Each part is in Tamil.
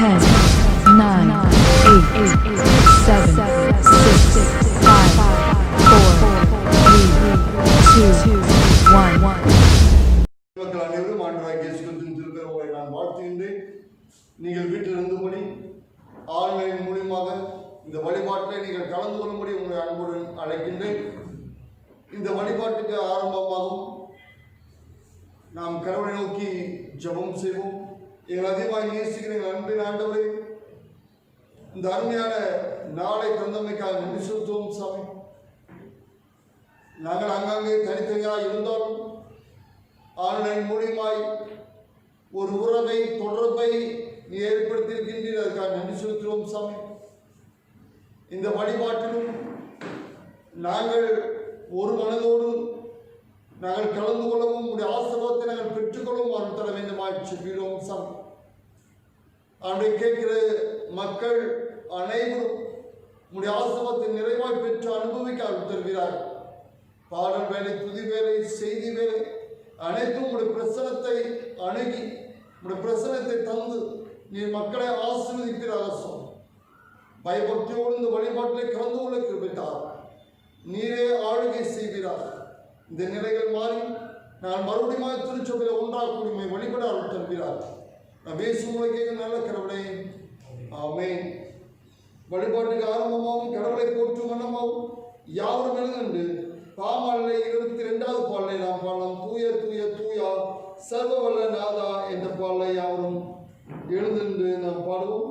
10, 9, 8, 7, 6, 5, 4, 3, 2, 1. மக்கள் அனைவரும் ஆண்டவராகிய இயேசு கிறிஸ்துவின் திருப்பெயரை நான் வாழ்த்துகின்றேன். நீங்கள் வீட்டில் இருந்தபடி ஆன்லைன் மூலியமாக இந்த வழிபாட்டில் நீங்கள் கலந்து கொள்ளும்படி உங்களை அன்புடன் அழைக்கின்றேன். இந்த வழிபாட்டுக்கு ஆரம்பமாகும் நாம் கடவுளை நோக்கி ஜெபம் செய்வோம். எங்கள் அதிகமாக நேசிக்கிற எங்கள் அன்பின் ஆண்டவரே, இந்த அருமையான நாளை தந்தமைக்காக நன்றி செலுத்துவோம் சாமி. நாங்கள் அங்கங்கே தனித்தனியாக இருந்தாலும் ஆன்லைன் மூலியமாய் ஒரு உறவை தொடர்பை நீ ஏற்படுத்தியிருக்கின்றீர், அதற்காக நன்றி செலுத்துவோம் சாமி. இந்த வழிபாட்டிலும் நாங்கள் ஒரு மனதோடு நாங்கள் கலந்து கொள்ளவும் உடைய ஆசீர்வாதத்தை நாங்கள் பெற்றுக்கொள்ளவும் அருள் தர வேண்டுமாய் சொல்கிறோம் சாமி. அன்றை கேட்கிற மக்கள் அனைவரும் உடைய ஆசீர்வாதத்தை நிறைவாய் பெற்று அனுபவிக்க அருள் தருகிறார்கள். பாடல் வேலை, துதி வேலை, செய்தி வேலை அனைத்தும் உடைய பிரசனத்தை அணுகி உடைய பிரசனத்தை தந்து நீ மக்களை ஆசீர்வதிக்கிறார் சொல். பயபக்தியோடு இந்த வழிபாட்டிலே கலந்து கொள்ள கிருபைத்தார். நீரே ஆளுகை செய்கிறார். இந்த நிலைகள் மாறி நான் மறுபடியும் திருச்சபையில் ஒன்றாக கூடிய வழிபட அருள் தருகிறார். நான் பேசும் கேட்க நல்ல கடவுளை ஆமென். வழிபாட்டுக்கு ஆரம்பமாகவும் கடவுளை போற்றும் மனமாகவும் யாவரும் எழுந்து பாமாலை 22வது பாடலை நாம் பாடலாம். தூய தூய தூயா சர்வ வல்ல நாதா என்ற பாடலை யாவரும் எழுந்து நாம் பாடுவோம்.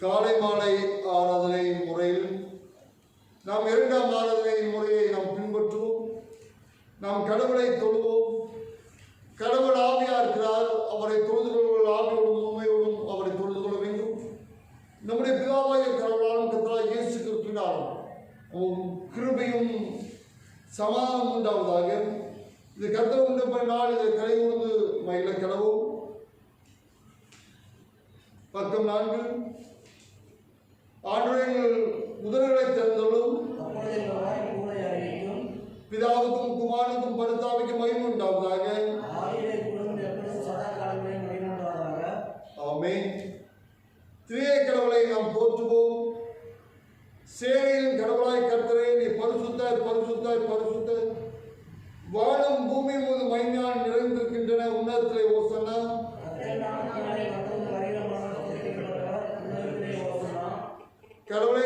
காலை மாலை ஆராதனை முறையில் நாம் 2ஆம் ஆராதனை முறையை நாம் பின்பற்றுவோம். நாம் கடவுளை தொழுவோம். கடவுள் ஆவியா இருக்கிறார். அவரை தொழுது கொள்வர்கள் ஆவியோடும் உண்மையோடும் அவரை தொழுது கொள்ள வேண்டும். நம்முடைய பிதாவாகிய கடவுளாலும் கர்த்தராகிய இயேசு கிறிஸ்துவினாலும் கிருபையும் சமாதானம் உண்டாவதாக. இது கர்த்தர் உண்ட நாள் இதை கலை உணர்ந்து மயில கடவும். பக்கம் 4. ஆண்டவர்கள் முதல்களை திறந்தவளும் பிதாவுக்கும் குமாரனுக்கும் பரிசுத்தாவிக்கும் மகிமை உண்டாவதாக. ஆமென். திரியேக கடவுளை நாம் போற்றுவோம். சேனையின் கடவுளாய் கர்த்தரே, நீ பரிசுத்தர் பரிசுத்தர் பரிசுத்தர். வானம் பூமி மீது மகிமையால் நிறைந்திருக்கின்றன. உன்னதத்திலே ஓசன்னா. கடவுளை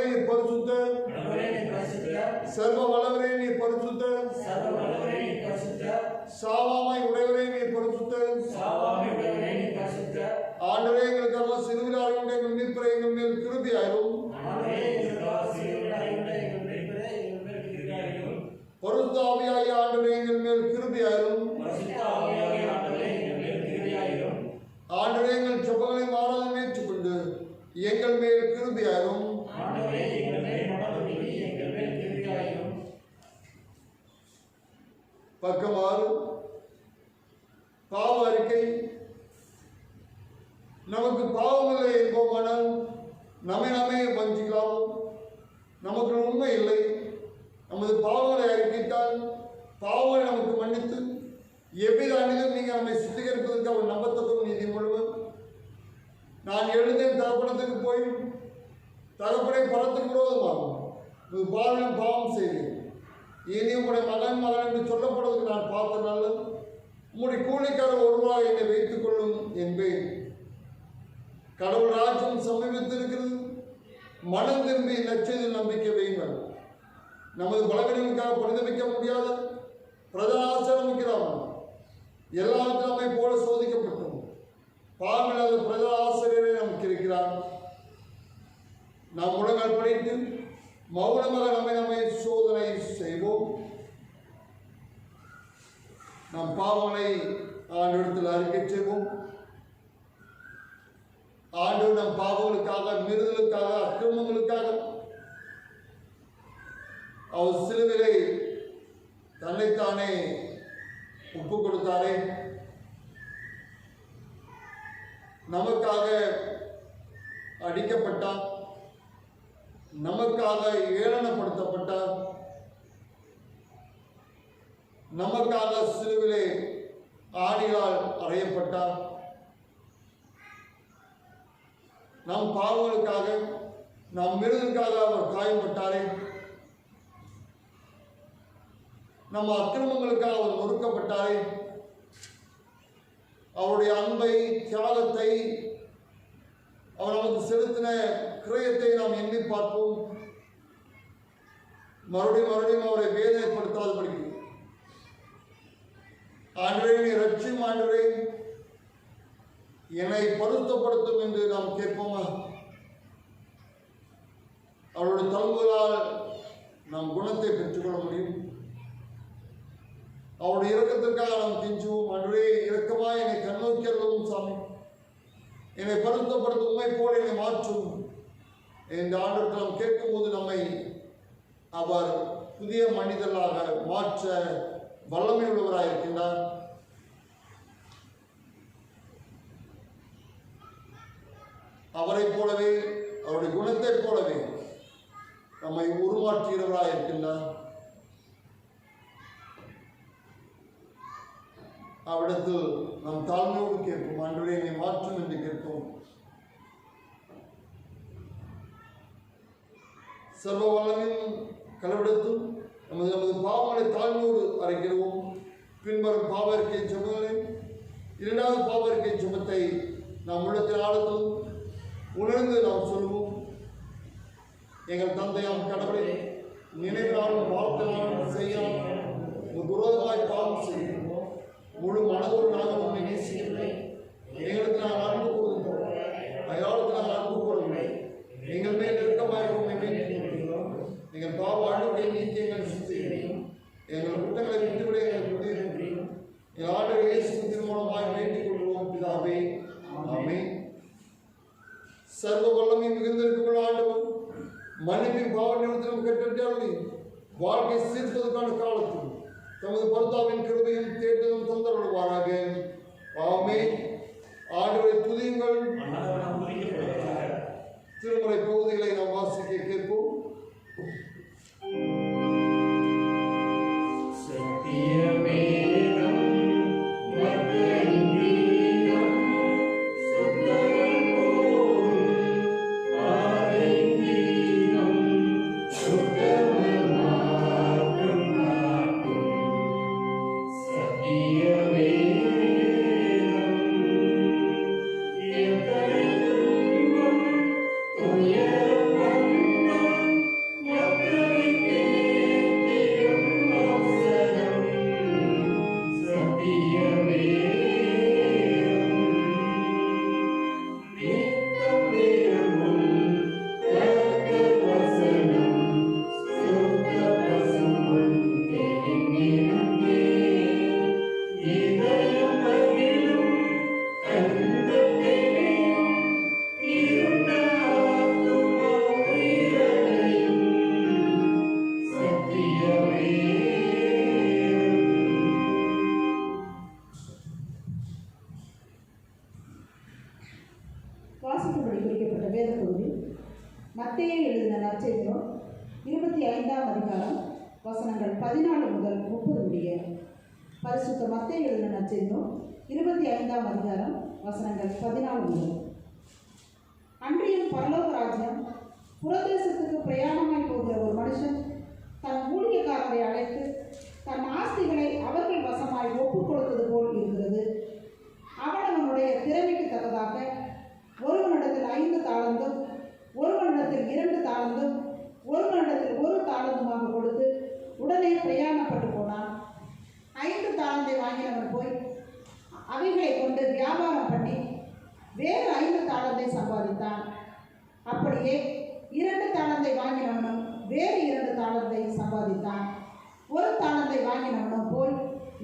சாவாமை உடையவரே நீ பரிசுத்த ஆண்டவரே எங்களுக்காக சிலுவையில் அறையுண்ட எங்கள் மீட்பரை எங்கள் மேல் கிருபையாயிரும். பரிசுத்த ஆவியாகிய ஆண்டவரே எங்கள் மேல் கிருபையாயிரும். ஆண்டவரே எங்கள் ஜெபங்களை மாறாமல் ஏற்றுக்கொண்டு எங்கள் மேல் கிருபையாயிரும். பக்கமாறு பாவ அறிக்கை. நமக்கு பாவமில்லை என்போமானால் நம்மை வஞ்சிக்கலாம். நமக்கு உண்மை இல்லை. நமது பாவங்களை அறிக்கைத்தால் பாவங்களை நமக்கு மன்னித்து எவ்வித அணிலும் நீங்கள் நம்மை சுத்திகரிப்பதற்கு அவர் நம்பத்தக்கும் நீதி முழுவதும். நான் எழுந்தேன் தகப்பனத்துக்கு போய் தகப்பனை பரத்துக்கு விரோதமாகும் இது பாவம் பாவம் செய்தேன். இனி உங்களுடைய மகன் என்று சொல்லப்படுவதற்கு நான் பார்த்த நல்லது. உங்களுடைய கூலிக்காரர் ஒருவராக என்னை வைத்துக் கொள்ளும் என்பேன். கடவுள் ராஜ்யம் சமீபத்திருக்கிறது. மனம் திரும்பி நச்சதில் நம்பிக்கை வையுங்கள். நமது பலவீனங்களுக்காக பரிதவிக்க முடியாத பிரதான ஆசிரியர் நமக்கிறார். எல்லாவற்றும் நம்மை போல சோதிக்கப்பட்டோம். பாவமில்லாத பிரதான ஆசிரியரை நமக்கு இருக்கிறார். நாம் முழங்கால் படித்து மௌனமாக நம்மை சோதனை செய்வோம். நாம் பாவங்களை ஆண்டவரிடத்தில் அறிக்கை செய்வோம். ஆண்டவர் நம் பாவங்களுக்காக, மீறுதலுக்காக, அக்கிரமங்களுக்காக அவர் சிலுவிலை தன்னைத்தானே ஒப்பு கொடுத்தாரே. நமக்காக அடிக்கப்பட்டார், நமக்காக ஏளனப்படுத்தப்பட்டார், நமக்காக சிலுவிலே ஆணியால் அறையப்பட்டார். நம் பாவங்களுக்காக, நம் மீறுதலுக்காக அவர் காயப்பட்டாரே. நம் அக்கிரமங்களுக்காக அவர் நொறுக்கப்பட்டாரே. அவருடைய அன்பை, தியாகத்தை, அவர் நமக்கு செலுத்தின கிரயத்தை நாம் எண்ணி பார்ப்போம். மறுபடியும் அவரை வேதனைப்படுத்தாதபடி ஆண்டவரே நீ ரட்சியும் ஆண்டவரே என்னை பரிசுத்தப்படுத்தும் என்று நாம் கேட்போமா? அவருடைய தழும்புகளால் நாம் குணத்தை பெற்றுக்கொள்ள முடியும். அவருடைய இரக்கத்திற்காக நாம் கெஞ்சுவோம். ஆண்டவரே இரக்கமாய் என்னை கண்ணோக்கி அருளும் சாமி. என்னை பரிசுத்தப்படுத்தும், உண்மை போல என்னை மாற்றும் என்று ஆண்டவருக்கு நாம் கேட்கும் போது நம்மை அவர் புதிய மனிதர்களாக மாற்ற வல்லமை உள்ளவராக இருக்கின்றார். அவரை போலவே, அவருடைய குணத்தை போலவே நம்மை உருமாற்றுகிறவராக இருக்கின்றார். அவ்விடத்தில் நாம் தாழ்மையோடு கேட்போம். ஆண்டவரே என்னை மாற்றும் என்று கேட்போம். சர்வ வல்லமையும் கலவிடத்தும் நமது பாவங்களை தாழ்மையோடு அறைகிறோம். பின்வரும் பாவ அறிக்கை ஜெபங்களை, இரண்டாவது பாவ அறிக்கை ஜெபத்தை நாம் உள்ளத்தில் ஆழத்தில் உணர்ந்து நாம் சொல்வோம். எங்கள் தந்தையாம் கடவுளை, நினைவினாலும் வார்த்தையாலும் செய்யாமல் விரோதமாய் பாவம் செய்கிறோம். முழு மனதோடு நாங்கள் உண்மை நேசிக்கவில்லை. எங்களுக்கு நாங்கள் அன்பு கூறுகிறோம். அயாளுக்கு நாங்கள் அன்பு கூறவில்லை. எங்கள் மேல் நெருக்கமாக உண்மை மேற்கொள்கிறோம். எங்கள் பாவ அழுகை நீக்கி எங்கள் சுத்திகரியும். எங்கள் குற்றங்களை விட்டுவிட எங்களுக்கு உதவி புரியும். எங்கள் ஆண்டவர் இயேசுவின் மூலமாய் வேண்டிக் கொள்கிறோம் பிதாவே, ஆமென். சர்வ வல்லமை மிகுந்திருக்கும் ஆண்டவர் மன்னிப்பின் பாவ நிமித்தம் கட்டளை வாழ்க்கை சீர்ப்பதற்கான காலத்தில் தமது பரிசுத்தாவின் கிருபையும் தேட்டலும் தந்தருள்வாராக. ஆமென். ஆண்டவரை துதியுங்கள். திருமுறை பகுதிகளை நாம் வாசிக்க கேட்போம். Yeah. 14 முதல் 30 முடிய. பரிசுத்த மத்தேயு எழுதின நற்செய்தி 25ஆம் அதிகாரம் வசனங்கள் 14 முதல். அன்றியும் பரலோக ராஜ்யம் புறதேசத்துக்கு பிரயாணமாய் போகிற ஒரு மனுஷன் தன் ஊழியக்காரரை அழைத்து தன் ஆஸ்திகளை அவர்கள் வசமாய் ஒப்புக் கொடுத்தது போல் இருக்கிறது. அவனவனுடைய திறமைக்கு தக்கதாக ஒருவனிடத்தில் 5 தாலந்தும், ஒருவனிடத்தில் 2 தாலந்தும், ஒருவனிடத்தில் 1 தாலந்துமாக கொடுத்து உடனே பிரயாணப்பட்டு போனான். 5 தாலந்தை வாங்கினவன் போய் அவைகளை கொண்டு வியாபாரம் பண்ணி வேறு 5 தாலந்தை சம்பாதித்தான். அப்படியே 2 தாலந்தை வாங்கினவனும் வேறு 2 தாலந்தை சம்பாதித்தான். 1 தாலந்தை வாங்கினவனும் போய்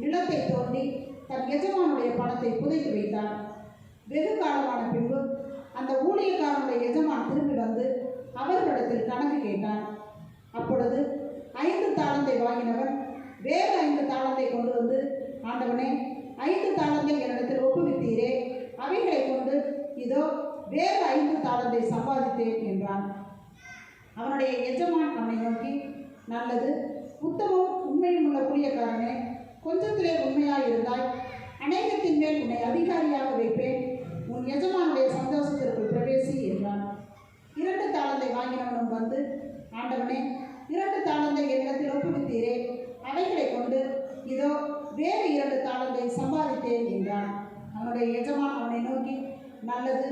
நிலத்தை தோண்டி தன் எஜமானுடைய பணத்தை புதைத்து வைத்தான். வெகு காலமான பின்பு அந்த ஊழியக்காரனுடைய எஜமான் திரும்பி வந்து அவர்களிடத்தில் கணக்கு கேட்டான். அப்பொழுது 5 தாலந்தை வாங்கினவன் வேறு 5 தாலந்தை கொண்டு வந்து, ஆண்டவனே, 5 தாலந்தை என்னிடத்தில் ஒப்புவித்தீரே, அவைகளை கொண்டு இதோ வேறு 5 தாலந்தை சம்பாதித்தேன் என்றான். அவனுடைய எஜமான் அவனை நோக்கி, நல்லது, உத்தமும் உண்மையும் உள்ள ஊழியக்காரனே, கொஞ்சத்திலே உண்மையாயிருந்தாய், அநேகத்தின் மேல் உன்னை அதிகாரியாக வைப்பேன், உன் எஜமானுடைய சந்தோஷத்திற்குள் பிரவேசி என்றான். 2 தாலந்தை வாங்கினவனும் வந்து, ஆண்டவனே, 2 தாலந்தை என்னிடத்தில் ஒப்புவித்தீரே, அவைகளை கொண்டு இதோ வேறு 2 தாலந்தை சம்பாதித்தேன் என்றான். அவனுடைய எஜமான் அவனை நோக்கி, நல்லது,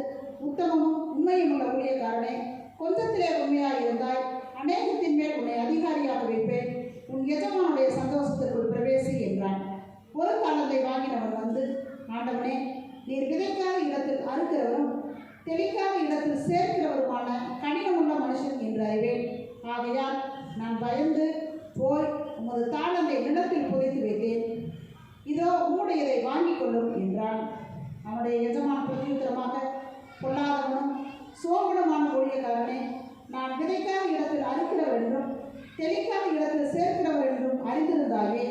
உத்தமமும் உண்மையும் உள்ள ஊழியக்காரனே, கொஞ்சத்திலே உண்மையாயிருந்தாய், அநேகத்தின் மேல் உன்னை அதிகாரியாக வைப்பேன், உன் எஜமானுடைய சந்தோஷத்திற்குள் பிரவேசி என்றான். 1 தாலந்தை வாங்கினவன் வந்து, ஆண்டவனே, நீர் விதைக்காத இடத்தில் அறுக்கிறவரும் தெளிக்காத இடத்தில் சேர்க்கிறவருமான கடினமுள்ள மனுஷன் என்று அறிவேன். ஆகையால் நான் பயந்து போய் உமது தாளந்தை நிலத்தில் புதைத்து வைத்தேன். இதோ உம்முடையதை வாங்கிக் கொள்ளும் என்றான். அவனுடைய எஜமான் பிரதியுத்தரமாக, பொல்லாதவனும் சோபனமான ஊழியக்காரனே, நான் விதைக்காத இடத்தில் அறுக்கிறவர் என்றும் தெளிக்காத இடத்தில் சேர்க்கிறவர் என்றும் அறிந்திருந்தாயே.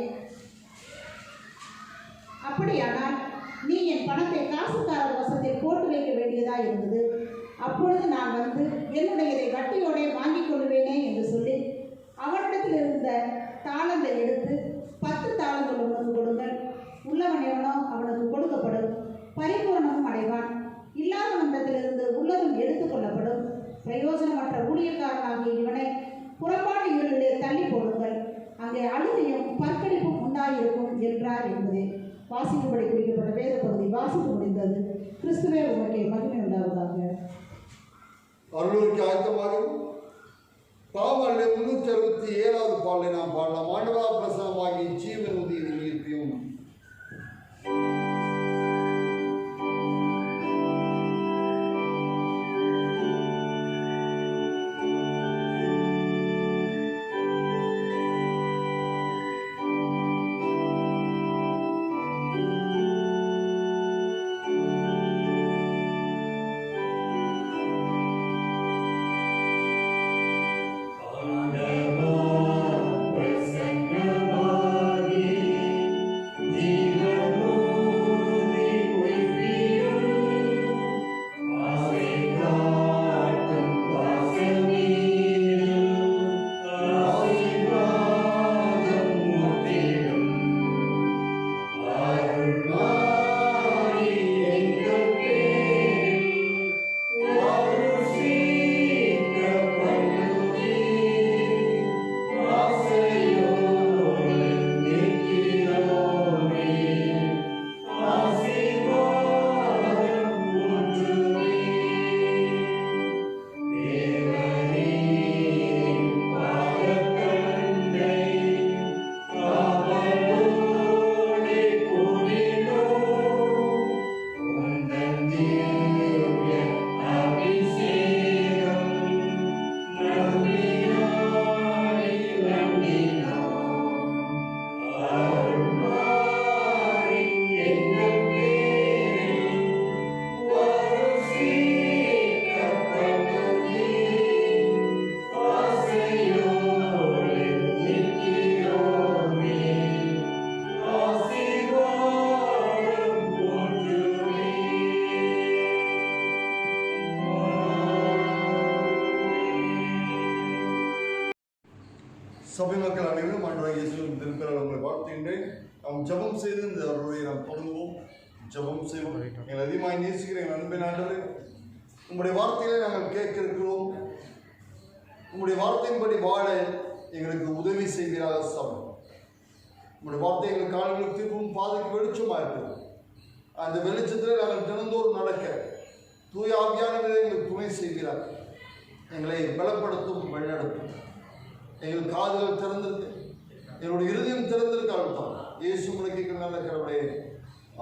அப்படியானால் நீ என் பணத்தை காசுக்காரர் வசத்தில் போட்டு வைக்க வேண்டியதா இருந்தது. அப்பொழுது நான் வந்து என்னுடையதை வட்டியோட வாங்கிக் கொள்வேனே என்று சொல்லி அவனிடத்தில் இருந்த தாளந்தை எடுத்து 10 தாளங்கள் உனக்கு கொடுங்கள். உள்ளவன் எவனோ அவனுக்கு கொடுக்கப்படும், பரிபூரணமும் அடைவான். இல்லாதவனிடத்திலிருந்து உள்ளதும் எடுத்துக் கொள்ளப்படும். பிரயோஜனமற்ற ஊழியக்காரனாகிய இவனை புறம்பான இருளிலே தள்ளி போடுங்கள், அங்கே அழுகையும் பற்கடிப்பும் உண்டாயிருக்கும் என்றார் என்பதே. வாசிக்கும்படி குறிக்கப்பட்ட வேத பகுதி வாசித்து முடிந்தது. கிறிஸ்துவே உமக்கே மகிமை உண்டாவதாக. அருளுக்கு ஆயத்தமாக பாவல்ல 367வது பாடலை நாம் பாடலாம். ஆண்டவரா பிரசனமாகி ஜீவன் உதவி இருப்பியும். Prasanamagi ஆசைப்படுகின்றேன். நாம் ஜெபம் செய்து இந்த அருளை நாம் தொடங்குவோம். ஜெபம் செய்வோம். எங்கள் அதிகமாக நேசிக்கிற எங்கள் அன்பின் ஆண்டவரே, உங்களுடைய வார்த்தையிலே நாங்கள் கேட்க இருக்கிறோம். உங்களுடைய வார்த்தையின்படி வாழ எங்களுக்கு உதவி செய்வீராக சாமி. உங்களுடைய வார்த்தை எங்கள் கால்களுக்கு தீர்ப்பும் பாதைக்கு வெளிச்சமாக இருக்கிறது. அந்த வெளிச்சத்தில் நாங்கள் தினந்தோறும் நடக்க தூய ஆவியானவரே எங்களுக்கு துணை செய்கிறார். எங்களை பலப்படுத்தும், வழிநடத்தும். எங்கள் காதுகள் திறந்திருக்கு, எங்களுடைய இருதயம் திறந்திருக்கால் தான் இயேசு முழுக்க நல்ல கடவுளே,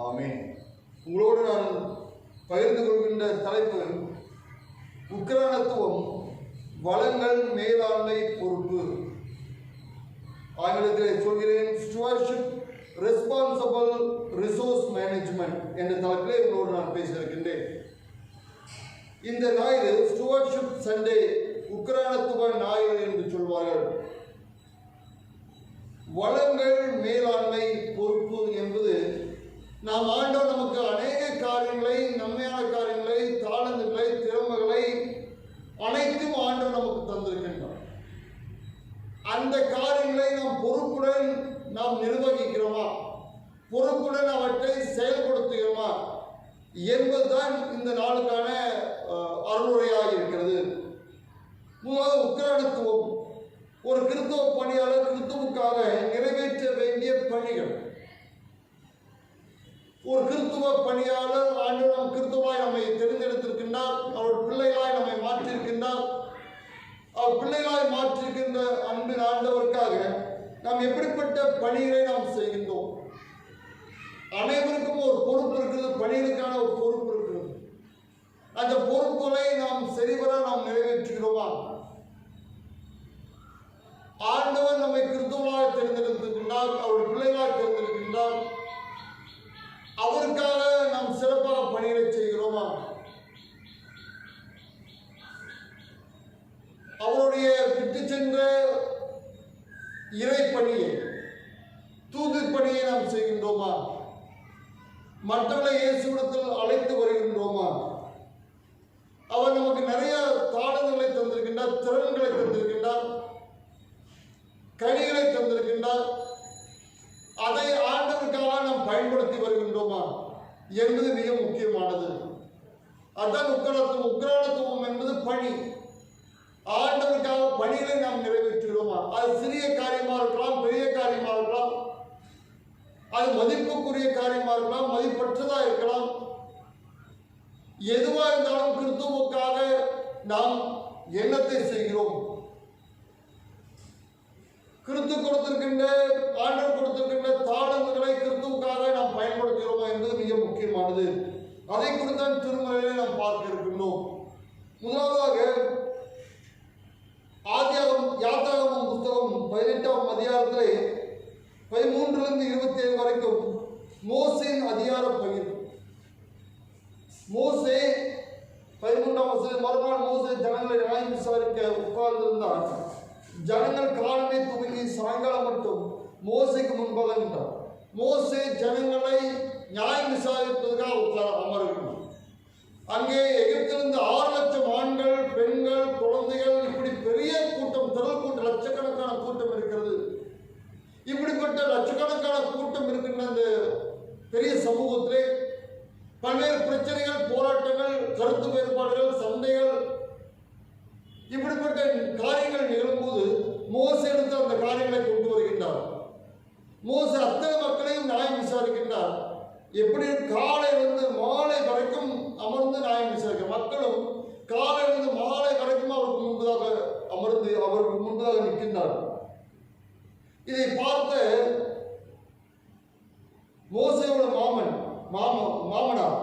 ஆமென். உங்களோடு நான் பகிர்ந்து கொள்கின்ற தலைப்பு உக்கிரானத்துவம், வளங்கள் மேலாண்மை பொறுப்பு. ஆங்கிலத்திலே சொல்கிறேன், ஸ்டுவர்ஷிப் ரெஸ்பான்சிபிள் ரிசோர்ஸ் மேனேஜ்மெண்ட் என்ற தலைப்பிலே உங்களோடு நான் பேச இருக்கின்றேன். இந்த ஞாயிறு ஸ்டுவர்ஷிப் சண்டே, உக்கிரானத்துவ ஞாயிறு என்று சொல்வார்கள். வளங்கள் மேலாண்மை பொறுப்பு என்பது, நாம் ஆண்டவர் நமக்கு அநேக காரியங்களை, நன்மையான காரியங்களை, தாளந்துகளை, திறமைகளை அனைத்தும் ஆண்டவர் நமக்கு தந்திருக்கின்றார். அந்த காரியங்களை நாம் பொறுப்புடன் நாம் நிர்வகிக்கிறோமா, பொறுப்புடன் அவற்றை செயல்படுத்துகிறோமா என்பதுதான் இந்த நாளுக்கான அருளுரையாக இருக்கிறது. முதலாவது உக்கிரானத்துவம். ஒரு கிறிஸ்தவ பணியாளர் கிறிஸ்துவுக்காக நிறைவேற்ற வேண்டிய பணிகள். ஒரு கிறிஸ்துவ பணியாளர் ஆண்டவர் கிறிஸ்துவாய் நம்மை தெரிந்தெடுத்திருக்கின்றார். அவர் பிள்ளைகளாய் நம்மை மாற்றியிருக்கின்றார். அவர் பிள்ளைகளாய் மாற்றிருக்கின்ற அன்பின் ஆண்டவருக்காக நாம் எப்படிப்பட்ட பணிகளை நாம் செய்கின்றோம்? அனைவருக்கும் ஒரு பொறுப்பு இருக்கிறது, பணிகளுக்கான ஒரு பொறுப்பு இருக்கிறது. அந்த பொறுப்புகளை நாம் சரிவர நாம் நிறைவேற்றுகிறோமா? ஆண்டவர் நம்மை கிறிஸ்துவனாக தெரிந்தெடுத்திருக்கின்றார், அவர் பிள்ளைகளாக தெரிந்திருக்கின்றார். அவருக்காக நாம் சிறப்பாக பணிகளை செய்கிறோமா? அவருடைய விட்டு சென்ற இறை பணியை, தூது பணியை நாம் செய்கின்றோமா? மற்றவர்களை இயேசுவிடத்தில் அழைத்து வருகின்றோமா? அவர் நமக்கு நிறைய தாளங்களை தந்திருக்கின்றார், திறன்களை தந்திருக்கின்றார், கனிகளை தந்திருக்கின்றார். அதை ஆண்டவருக்காக நாம் பயன்படுத்தி வருகின்றோமா என்பது மிக முக்கியமானது. அதான் உக்கிரானத்துவம் என்பது பணி. ஆண்டவருக்காக பணிகளை நாம் நிறைவேற்றுகிறோமா? அது சிறிய காரியமாக இருக்கலாம், பெரிய காரியமாக இருக்கலாம், அது மதிப்புக்குரிய காரியமாக இருக்கலாம், மதிப்பற்றதாக இருக்கலாம். எதுவாக இருந்தாலும் கிறிஸ்துவுக்காக நாம் என்னத்தை செய்கிறோம்? கிறிஸ்து கொடுத்திருக்கின்ற, ஆண்டவர் கொடுத்திருக்கின்ற தாளந்துகளை கிறிஸ்துவுக்காக நாம் பயன்படுத்துகிறோமா என்பது மிக முக்கியமானது. அதை குறித்தான் திருமலையிலே நாம் பார்க்க இருக்கின்றோம். முதலாவதாக யாத்திராகமம் புத்தகம் 18ஆம் அதிகாரத்திலே 13 27 வரைக்கும் மோசேயின் அதிகார பகிர்வு. மோசே 13ஆம் வசனம், மறுநாள் மோசே ஜனங்களை நியாயம் விசாரிக்க உட்கார்ந்திருந்தார். ஜனங்கள் காலமே துவங்கி சாயங்காலம் மட்டும் மோசைக்கு முன்பாக நின்றார். மோசே ஜனங்களை நியாயம் விசாரிப்பதற்காக அமர்கின்றார். அங்கே எகிப்திலிருந்து 6 லட்சம் ஆண்கள், பெண்கள், குழந்தைகள், இப்படி பெரிய கூட்டம், திரள் கூட்டம், லட்சக்கணக்கான கூட்டம் இருக்கிறது. இப்படிப்பட்ட லட்சக்கணக்கான கூட்டம் இருக்கின்ற அந்த பெரிய சமூகத்திலே பல்வேறு பிரச்சனைகள், போராட்டங்கள், கருத்து வேறுபாடுகள், சண்டைகள், இப்படிப்பட்ட காரியங்கள் நிகழும்போது மோசே எடுத்து அந்த காரியங்களை கொண்டு வருகின்றார். மோசே அத்தனை மக்களையும் நியாயம் விசாரிக்கின்றார். எப்படி காலையிலிருந்து மாலை வரைக்கும் அமர்ந்து நியாயம் விசாரிக்க, மக்களும் காலையிலிருந்து மாலை வரைக்கும் அவருக்கு முன்பதாக அமர்ந்து அவருக்கு முன்பதாக நிற்கின்றார். இதை பார்த்த மோசேயோட மாமனார்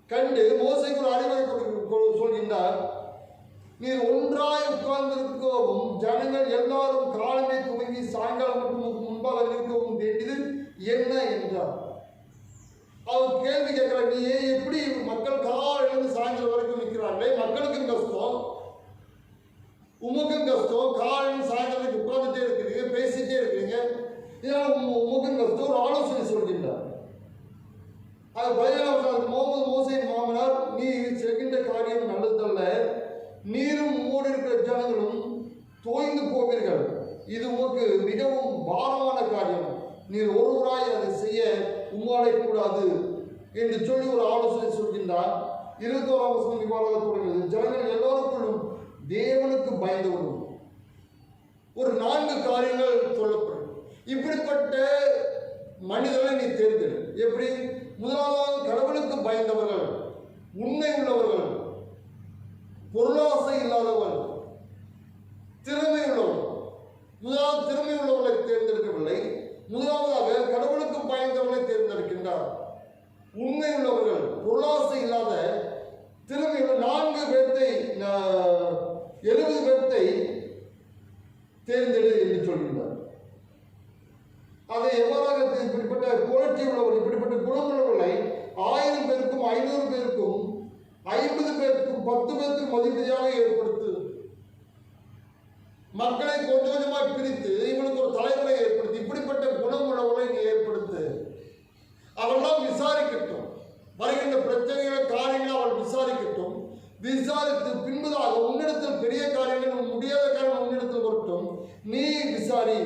கண்டு மோசேக்கு ஒரு அறிவுரை சொல்கின்றார். நீர் ஒன்றாய் உட்கார்ந்திருக்கவும் ஜனங்கள் எல்லாரும் காலமே துவங்கி சாயங்காலம் மட்டும் முன்பாக நிற்கவும் வேண்டியது என்ன என்றார். அவர் கேள்வி கேட்கிறார், நீ எப்படி மக்கள் காலையிலிருந்து சாயங்காலம் வரைக்கும் நிற்கிறாங்களே, மக்களுக்கும் கஷ்டம், உமக்கும் கஷ்டம், காலையில் சாயங்காலம் உட்கார்ந்துட்டே இருக்கிறீங்க, பேசிட்டே இருக்கிறீங்க, இதனால் உமக்கும் கஷ்டம், ஒரு ஆலோசனை சொல்கின்றார். அது 17ஆம் மோசேயின் மாமனார், நீ செய்கின்ற காரியம் நல்லதல்ல, நீரும் உம்மோடு இருக்கிற ஜனங்களும் தோய்ந்து போவீர்கள், இது உமக்கு மிகவும் பாரமான காரியம், நீர் ஒருவராய் அதை செய்ய உம்மாலே கூடாது என்று சொல்லி ஒரு ஆலோசனை சொல்கின்றார். 21ஆம் வசனம் இவ்வாறாக தொடங்குகிறது. ஜனங்கள் எல்லோருக்குள்ளும் தேவனுக்கு பயந்தவரும். ஒரு 4 காரியங்கள் சொல்லப்படும். இப்படிப்பட்ட மனிதர்களை நீ தேர்ந்தெடு. எப்படி? முதலாவது, கடவுளுக்கு பயந்தவர்கள், உண்மை உள்ளவர்கள், பொருளாசை இல்லாதவர்கள், திறமை உள்ளவர்கள். முதலாவது திறமை உள்ளவர்களை தேர்ந்தெடுக்கவில்லை, முதலாவதாக கடவுளுக்கு பயந்தவர்களை தேர்ந்தெடுக்கின்றார். உண்மை உள்ளவர்கள், பொருளாசை இல்லாத, திறமை உள்ள 4 பேர்த்தை 70 பேர்த்தை தேர்ந்தெடு என்று சொல்கின்றார். அதை எவ்வாறாக இப்படிப்பட்ட குவாலிட்டி உள்ளவர், இப்படிப்பட்ட குணமுள்ளவர்களை 1000 பேருக்கும் 500 பேருக்கும் 50 பேருக்கும் 10 பேருக்கும் மதிப்பீடாக ஏற்படுத்து. மக்களை கொஞ்சம் கொஞ்சமாக பிரித்து இவனுக்கு ஒரு தலைவரை ஏற்படுத்தி இப்படிப்பட்ட குணமுள்ளவர்களை நீ ஏற்படுத்து. அவெல்லாம் விசாரிக்கட்டும், வருகின்ற பிரச்சனைகளை காரியங்களை அவள் விசாரிக்கட்டும். விசாரித்து பின்பதாக உன்னிடத்தில் பெரிய காரியங்கள் முடியாத காரணம் உன்னிடத்தில் வரட்டும், நீ விசாரி.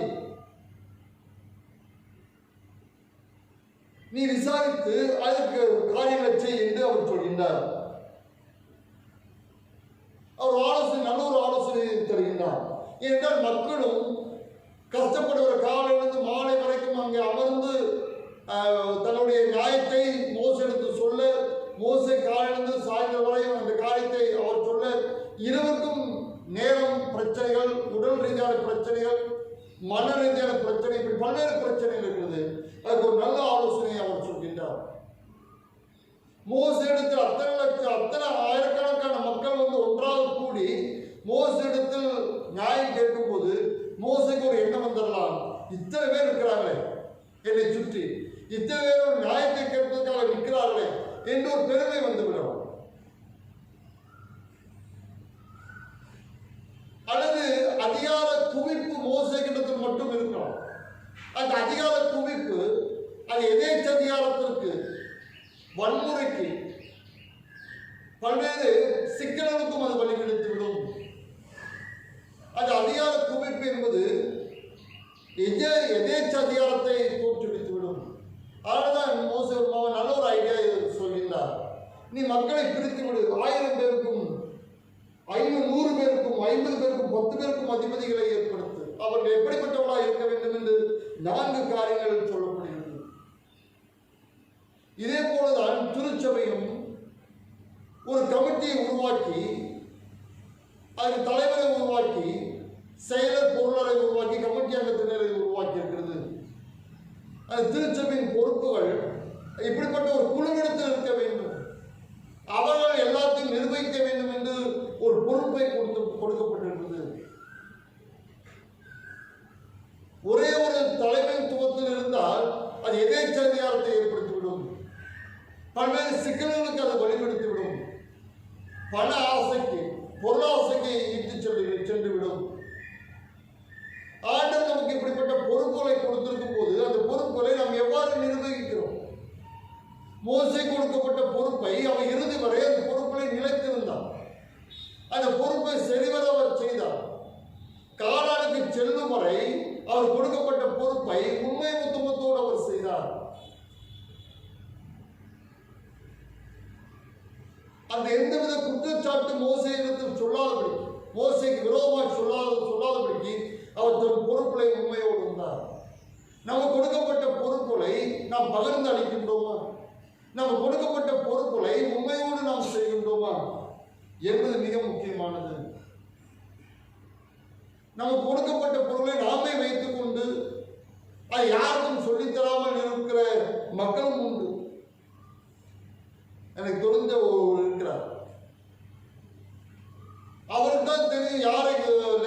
நீ விசாரித்து அதற்கு காரியங்களை செய் என்று அவர் சொல்கின்றார். அவர் ஆலோசனை, நல்ல ஒரு ஆலோசனை தருகின்றார். ஏனென்றால் மக்களும் கஷ்டப்படுகிற காலையிலிருந்து மாலை வரைக்கும் அங்கே அமர்ந்து தன்னுடைய நியாயத்தை மோசடித்து சொல்ல, மோசை காலையிலிருந்து சாயந்தரம் வரையும் அந்த காரியத்தை அவர் சொல்ல, இருவருக்கும் நேரம் பிரச்சனைகள், உடல் ரீதியான பிரச்சனைகள், மன ரீதியான பிரச்சனை, இப்படி பல்வேறு பிரச்சனைகள் இருக்கிறது. அதுக்கு ஒரு நல்ல ஆலோசனையை அவர் சொல்கின்றார். மோசடித்தில் அத்தனை ஆயிரக்கணக்கான மக்கள் வந்து ஒன்றாக கூடி மோசடித்தில் நியாயம் கேட்கும் போது மோசைக்கு ஒரு எண்ணம் வந்துடலாம், இத்தனை பேர் இருக்கிறாங்களே என்னை சுற்றி, இத்தனை பேர் ஒரு நியாயத்தை கேட்பதற்காக நிற்கிறார்களே என்று ஒரு பெருமை வந்துவிடும். அல்லது அதிகார குவிப்பு மோசைக்கிடத்தில் மட்டும் இருக்கலாம். அந்த அதிகார குவிப்பு அது எதேச்ச அதிகாரத்திற்கு, வன்முறைக்கு, பல்வேறு சிக்கல்களுக்கும் அது வழிநடத்தி விடும். அது அதிகார குவிப்பு என்பது எதேச்ச அதிகாரத்தை தோற்றுவித்துவிடும். அதனால்தான் மோசே நல்ல ஒரு ஐடியா சொல்கின்றார். நீ மக்களை பிரித்து விடு, 1000 பேருக்கும் 500 பேருக்கும் 50 பேருக்கும் 10 பேருக்கும் அதிபதிகளை ஏற்படுத்து. அவர்கள் எப்படிப்பட்டவர்களாக இருக்க வேண்டும் என்று 4 காரியங்கள் சொல்லப்படுகிறது. இதே போலதான் திருச்சபையும் ஒரு கமிட்டியை உருவாக்கி, அதற்கு தலைவரை உருவாக்கி, செயலர் பொருளரை உருவாக்கி, கமிட்டி அங்கத்தினரை உருவாக்கி இருக்கிறது. அது திருச்சபையின் பொறுப்புகள் இப்படிப்பட்ட ஒரு குழுவிடத்தில் இருக்க வேண்டும். அவர்கள் எல்லாத்தையும் நிர்வகிக்க வேண்டும் என்று ஒரு பொறுப்பை கொடுக்கப்பட்டிருக்கிறது. ஒரே ஒரு தலைமைத்துவத்தில் இருந்தால் அது எதேச்ச அதிகாரத்தை ஏற்படுத்திவிடும். பல்வேறு சிக்கல்களுக்கு அதை வழிபடுத்திவிடும். பண ஆசைக்கு, பொருளாசைக்கு இட்டு சென்றுவிடும். ஆண்டவர் நமக்கு இப்படிப்பட்ட பொறுப்புகளை கொடுத்திருக்கும் போது அந்த பொறுப்புகளை நாம் எவ்வாறு நிர்வகிக்கிறோம்? மோசே கொடுக்கப்பட்ட பொறுப்பை அவன் இறுதி வரை அந்த பொறுப்புகளை நிலைத்திருந்தான். அந்த பொறுப்பை சரிவர அவர் செய்தார். கானானுக்கு செல்லும் வரை அவர் கொடுக்கப்பட்ட பொறுப்பை உண்மை முத்தமத்தோடு அவர் செய்தார். அந்த எந்தவித குற்றச்சாட்டு மோசேயிடத்தில் சொல்லாதபடி, மோசேக்கு விரோதமாக சொல்லாதபடிக்கு அவர் தன் பொறுப்புகளை உண்மையோடு இருந்தார். நமக்கு கொடுக்கப்பட்ட பொறுப்புகளை நாம் பகிர்ந்து அளிக்கின்றோமா? நமக்கு கொடுக்கப்பட்ட பொறுப்புகளை உண்மையோடு நாம் செய்கின்றோமா என்பது மிக முக்கியமானது. நமக்கு கொடுக்கப்பட்ட பொருளை நாமே வைத்துக் கொண்டு அது யாருக்கும் சொல்லித்தராமல் இருக்கிற மக்களும் உண்டு. எனக்கு தெரிஞ்ச இருக்கிறார், அவருக்கு தான் தெரியும் யாரை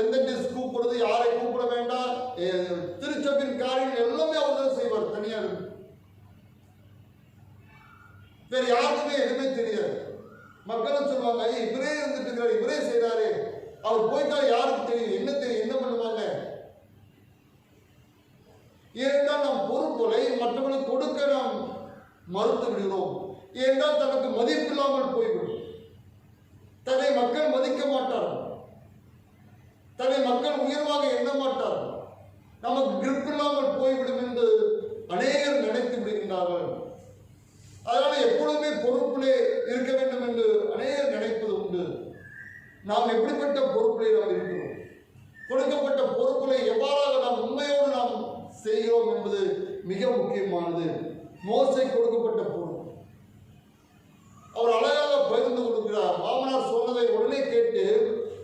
எந்த டிஸ் கூப்பிடுறது, யாரை கூப்பிட வேண்டாம். திருச்சபையின் காரியங்கள் எல்லாமே அவர் தான் செய்வார் தனியாக. வேற யாருக்குமே எதுவுமே தெரியாது. மக்களும் சொல்லுவாங்க, இவரே இருந்துட்டு இருக்கிறார், இவரே செய்யறாரு, அவர் போயிட்டா யாருக்கு தெரியும், என்ன தெரியும், என்ன பண்ணுவாங்க? ஏனென்றால் நாம் பொறுப்புகளை மற்றவர்களுக்கு கொடுக்க நாம் மறுத்து விடுகிறோம். ஏனென்றால் தனக்கு மதிப்பில்லாமல் போய்விடும். தன்னை மக்கள் மதிக்க மாட்டார்கள், தன்னை மக்கள் உயர்வாக எண்ண மாட்டார்கள், நமக்கு கிரிப் இல்லாமல் போய்விடும் என்று பொறுப்பிலே இருக்க வேண்டும் என்று அநேகர் நினைப்பது உண்டு. நாம் எப்படிப்பட்ட பொறுப்பிலே நாம் இருக்கிறோம், கொடுக்கப்பட்ட பொறுப்பிலே எவ்வாறாக நாம் உண்மையோடு நாம் செய்கிறோம் என்பது மிக முக்கியமானது. மோசே கொடுக்கப்பட்ட பொறுப்பு அவர் அழகாக பகிர்ந்து கொடுக்கிறார். மாமனார் சொன்னதை உடனே கேட்டு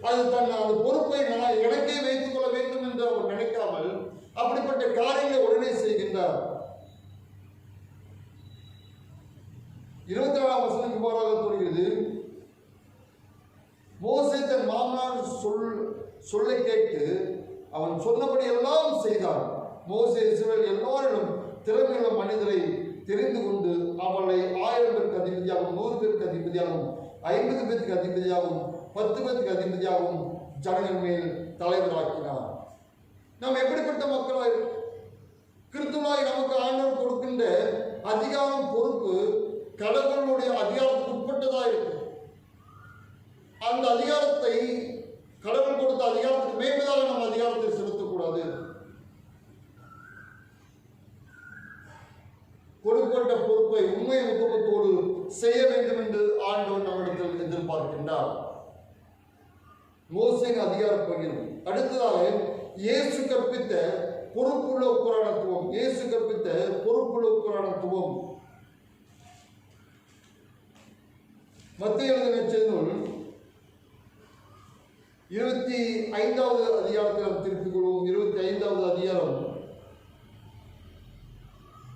அது அந்த பொறுப்பை நான் எனக்கே வைத்துக் கொள்ள வேண்டும் என்று அவர் நினைக்காமல் அப்படிப்பட்ட காரியங்களை உடனே செய்கின்றார். 24ஆம் வசனம் இவ்வாறாக சொல்கிறது, மோசே தன் மாமனார் சொல்லை கேட்டு அவன் சொன்னபடி எல்லாம் செய்தான். மோசே இஸ்ரவேல் எல்லாரிலும் திறமையுள்ள மனிதரை தெரிந்து கொண்டு அவளை 1000 பேருக்கு அதிபதியாகவும் 100 பேருக்கு அதிபதியாகவும் 50 பேருக்கு அதிபதியாகவும் 10 பேருக்கு அதிபதியாகவும் ஜனங்கள் மேல் தலைவராக்கினார். நாம் எப்படிப்பட்ட மக்களாய் கிறிஸ்துவாய் நமக்கு ஆண்டவர் கொடுக்கின்ற அதிகாரம் பொறுப்பு கடவுளுடைய அதிகாரத்துக்கு உட்பட்டதா இருக்கு. அந்த அதிகாரத்தை கடவுள் கொடுத்த அதிகாரத்துக்கு மேம்பதாக நம்ம அதிகாரத்தை செலுத்தக்கூடாது. கொடுக்கப்பட்ட பொறுப்பை உண்மை உத்தமத்தோடு செய்ய வேண்டும் என்று ஆண்டவர் நம்மிடத்தில் எதிர்பார்க்கின்றார். மோசேயின் அதிகார பகிர்வு. அடுத்ததாக இயேசு கற்பித்த பொறுப்புள்ள புராணத்துவம். இயேசு கற்பித்த பொறுப்புள்ள புராணத்துவம். மத்தேயு எழுதின நற்செய்தி 25வது அதிகாரத்தில் நாம் திருப்பிக் கொள்வோம். 25வது அதிகாரம்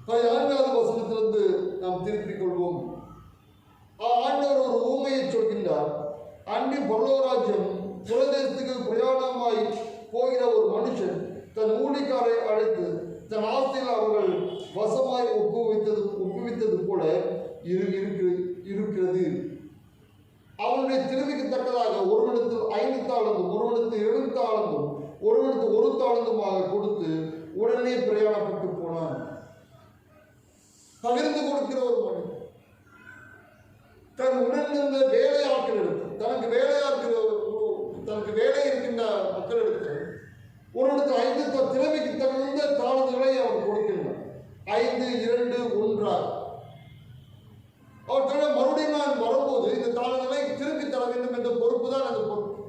14வது வசனத்திலிருந்து நாம் திருப்பிக் கொள்வோம். ஆண்டவர் ஒரு ஊமையை சொல்கின்றார். அன்றி பரலோகராஜ்யம் புரதேசத்துக்கு பிரயாணமாய் போகிற ஒரு மனுஷன் தன் ஊழியக்காரை அழைத்து தன் ஆஸ்தியில் அவர்கள் வசமாய் ஒப்புவித்தது போல இருக்கிறது. அவனுடைய திறமைக்கு தக்கதாக ஒருவனுக்கு 5 தாலந்தும் ஒருவனுக்கு 7 தாலந்தும் ஒருவனுக்கு 1 தாலந்துமாக கொடுத்து உடனே பிரயாணப்பட்டு போனான். பகிர்ந்து கொடுக்கிற ஒரு மனிதன் தன் உடனிருந்த வேலையாட்கள் எடுத்து தனக்கு வேலை இருக்கின்ற மக்கள் எடுத்து ஒருவனுக்கு 5 திறமைக்கு தகுந்த தாளந்துகளை அவர் கொடுக்கின்றார். 5, 2, 1 அவர் சொல்ல மறுபடியும் நான் வரும்போது இந்த தாளங்களை திருப்பி தர வேண்டும் என்ற பொறுப்பு தான் அந்த பொறுப்பு.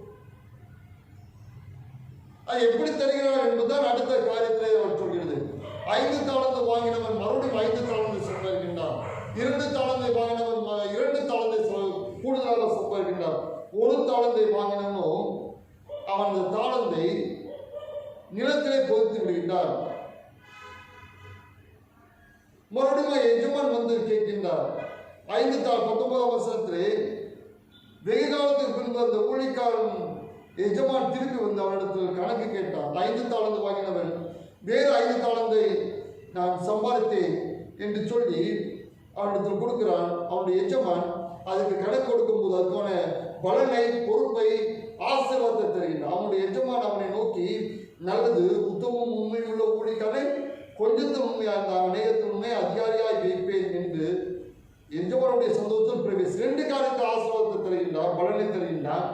அது எப்படி தருகிறார் என்பதுதான் அடுத்த காரியத்திலே அவர் சொல்கிறது. 5 தாளந்து வாங்கினவன் மறுபடியும் 5 தாளந்து சம்பாதிக்கின்றார். 2 தாளந்தை வாங்கினவன் 2 தாளந்தை கூடுதலாக சம்பாதிக்கின்றார். 1 தாளந்தை வாங்கினவனோ அவன் அந்த தாளந்தை நிலத்திலே பொதித்து விடுகின்றார். மறுபடியும் எஜமான் வந்து கேட்கின்றார். 19ஆம் வசனத்திலே வெகு காலத்துக்கு பின்பு அந்த ஊழியக்காரன் எஜமான் திருப்பி வந்து அவனிடத்தில் கணக்கு கேட்டான். 5 தாளந்து வாங்கினவன் வேறு 5 தாளந்தை நான் சம்பாதித்தேன் என்று சொல்லி அவனிடத்தில் கொடுக்கிறான். அவனுடைய எஜமான் அதுக்கு கணக்கு கொடுக்கும்போது அதுக்கான பலனை பொறுப்பை ஆசீர்வாதத்தை தருகின்றான். அவனுடைய எஜமான் அவனை நோக்கி, நல்லது, உத்தமம் உண்மையுள்ள ஊழியக்காரனை கொஞ்சத்தில் உண்மையாக இருந்தான், அநேகத்தில் உண்மை அதிகாரியாய் வைப்பேன் என்று எஜமானுடைய சந்தோஷத்தில் பிரவேசி 2 காரியத்தை ஆசீர்வாதத்தை தருகின்றான், பலனை தருகின்றான்.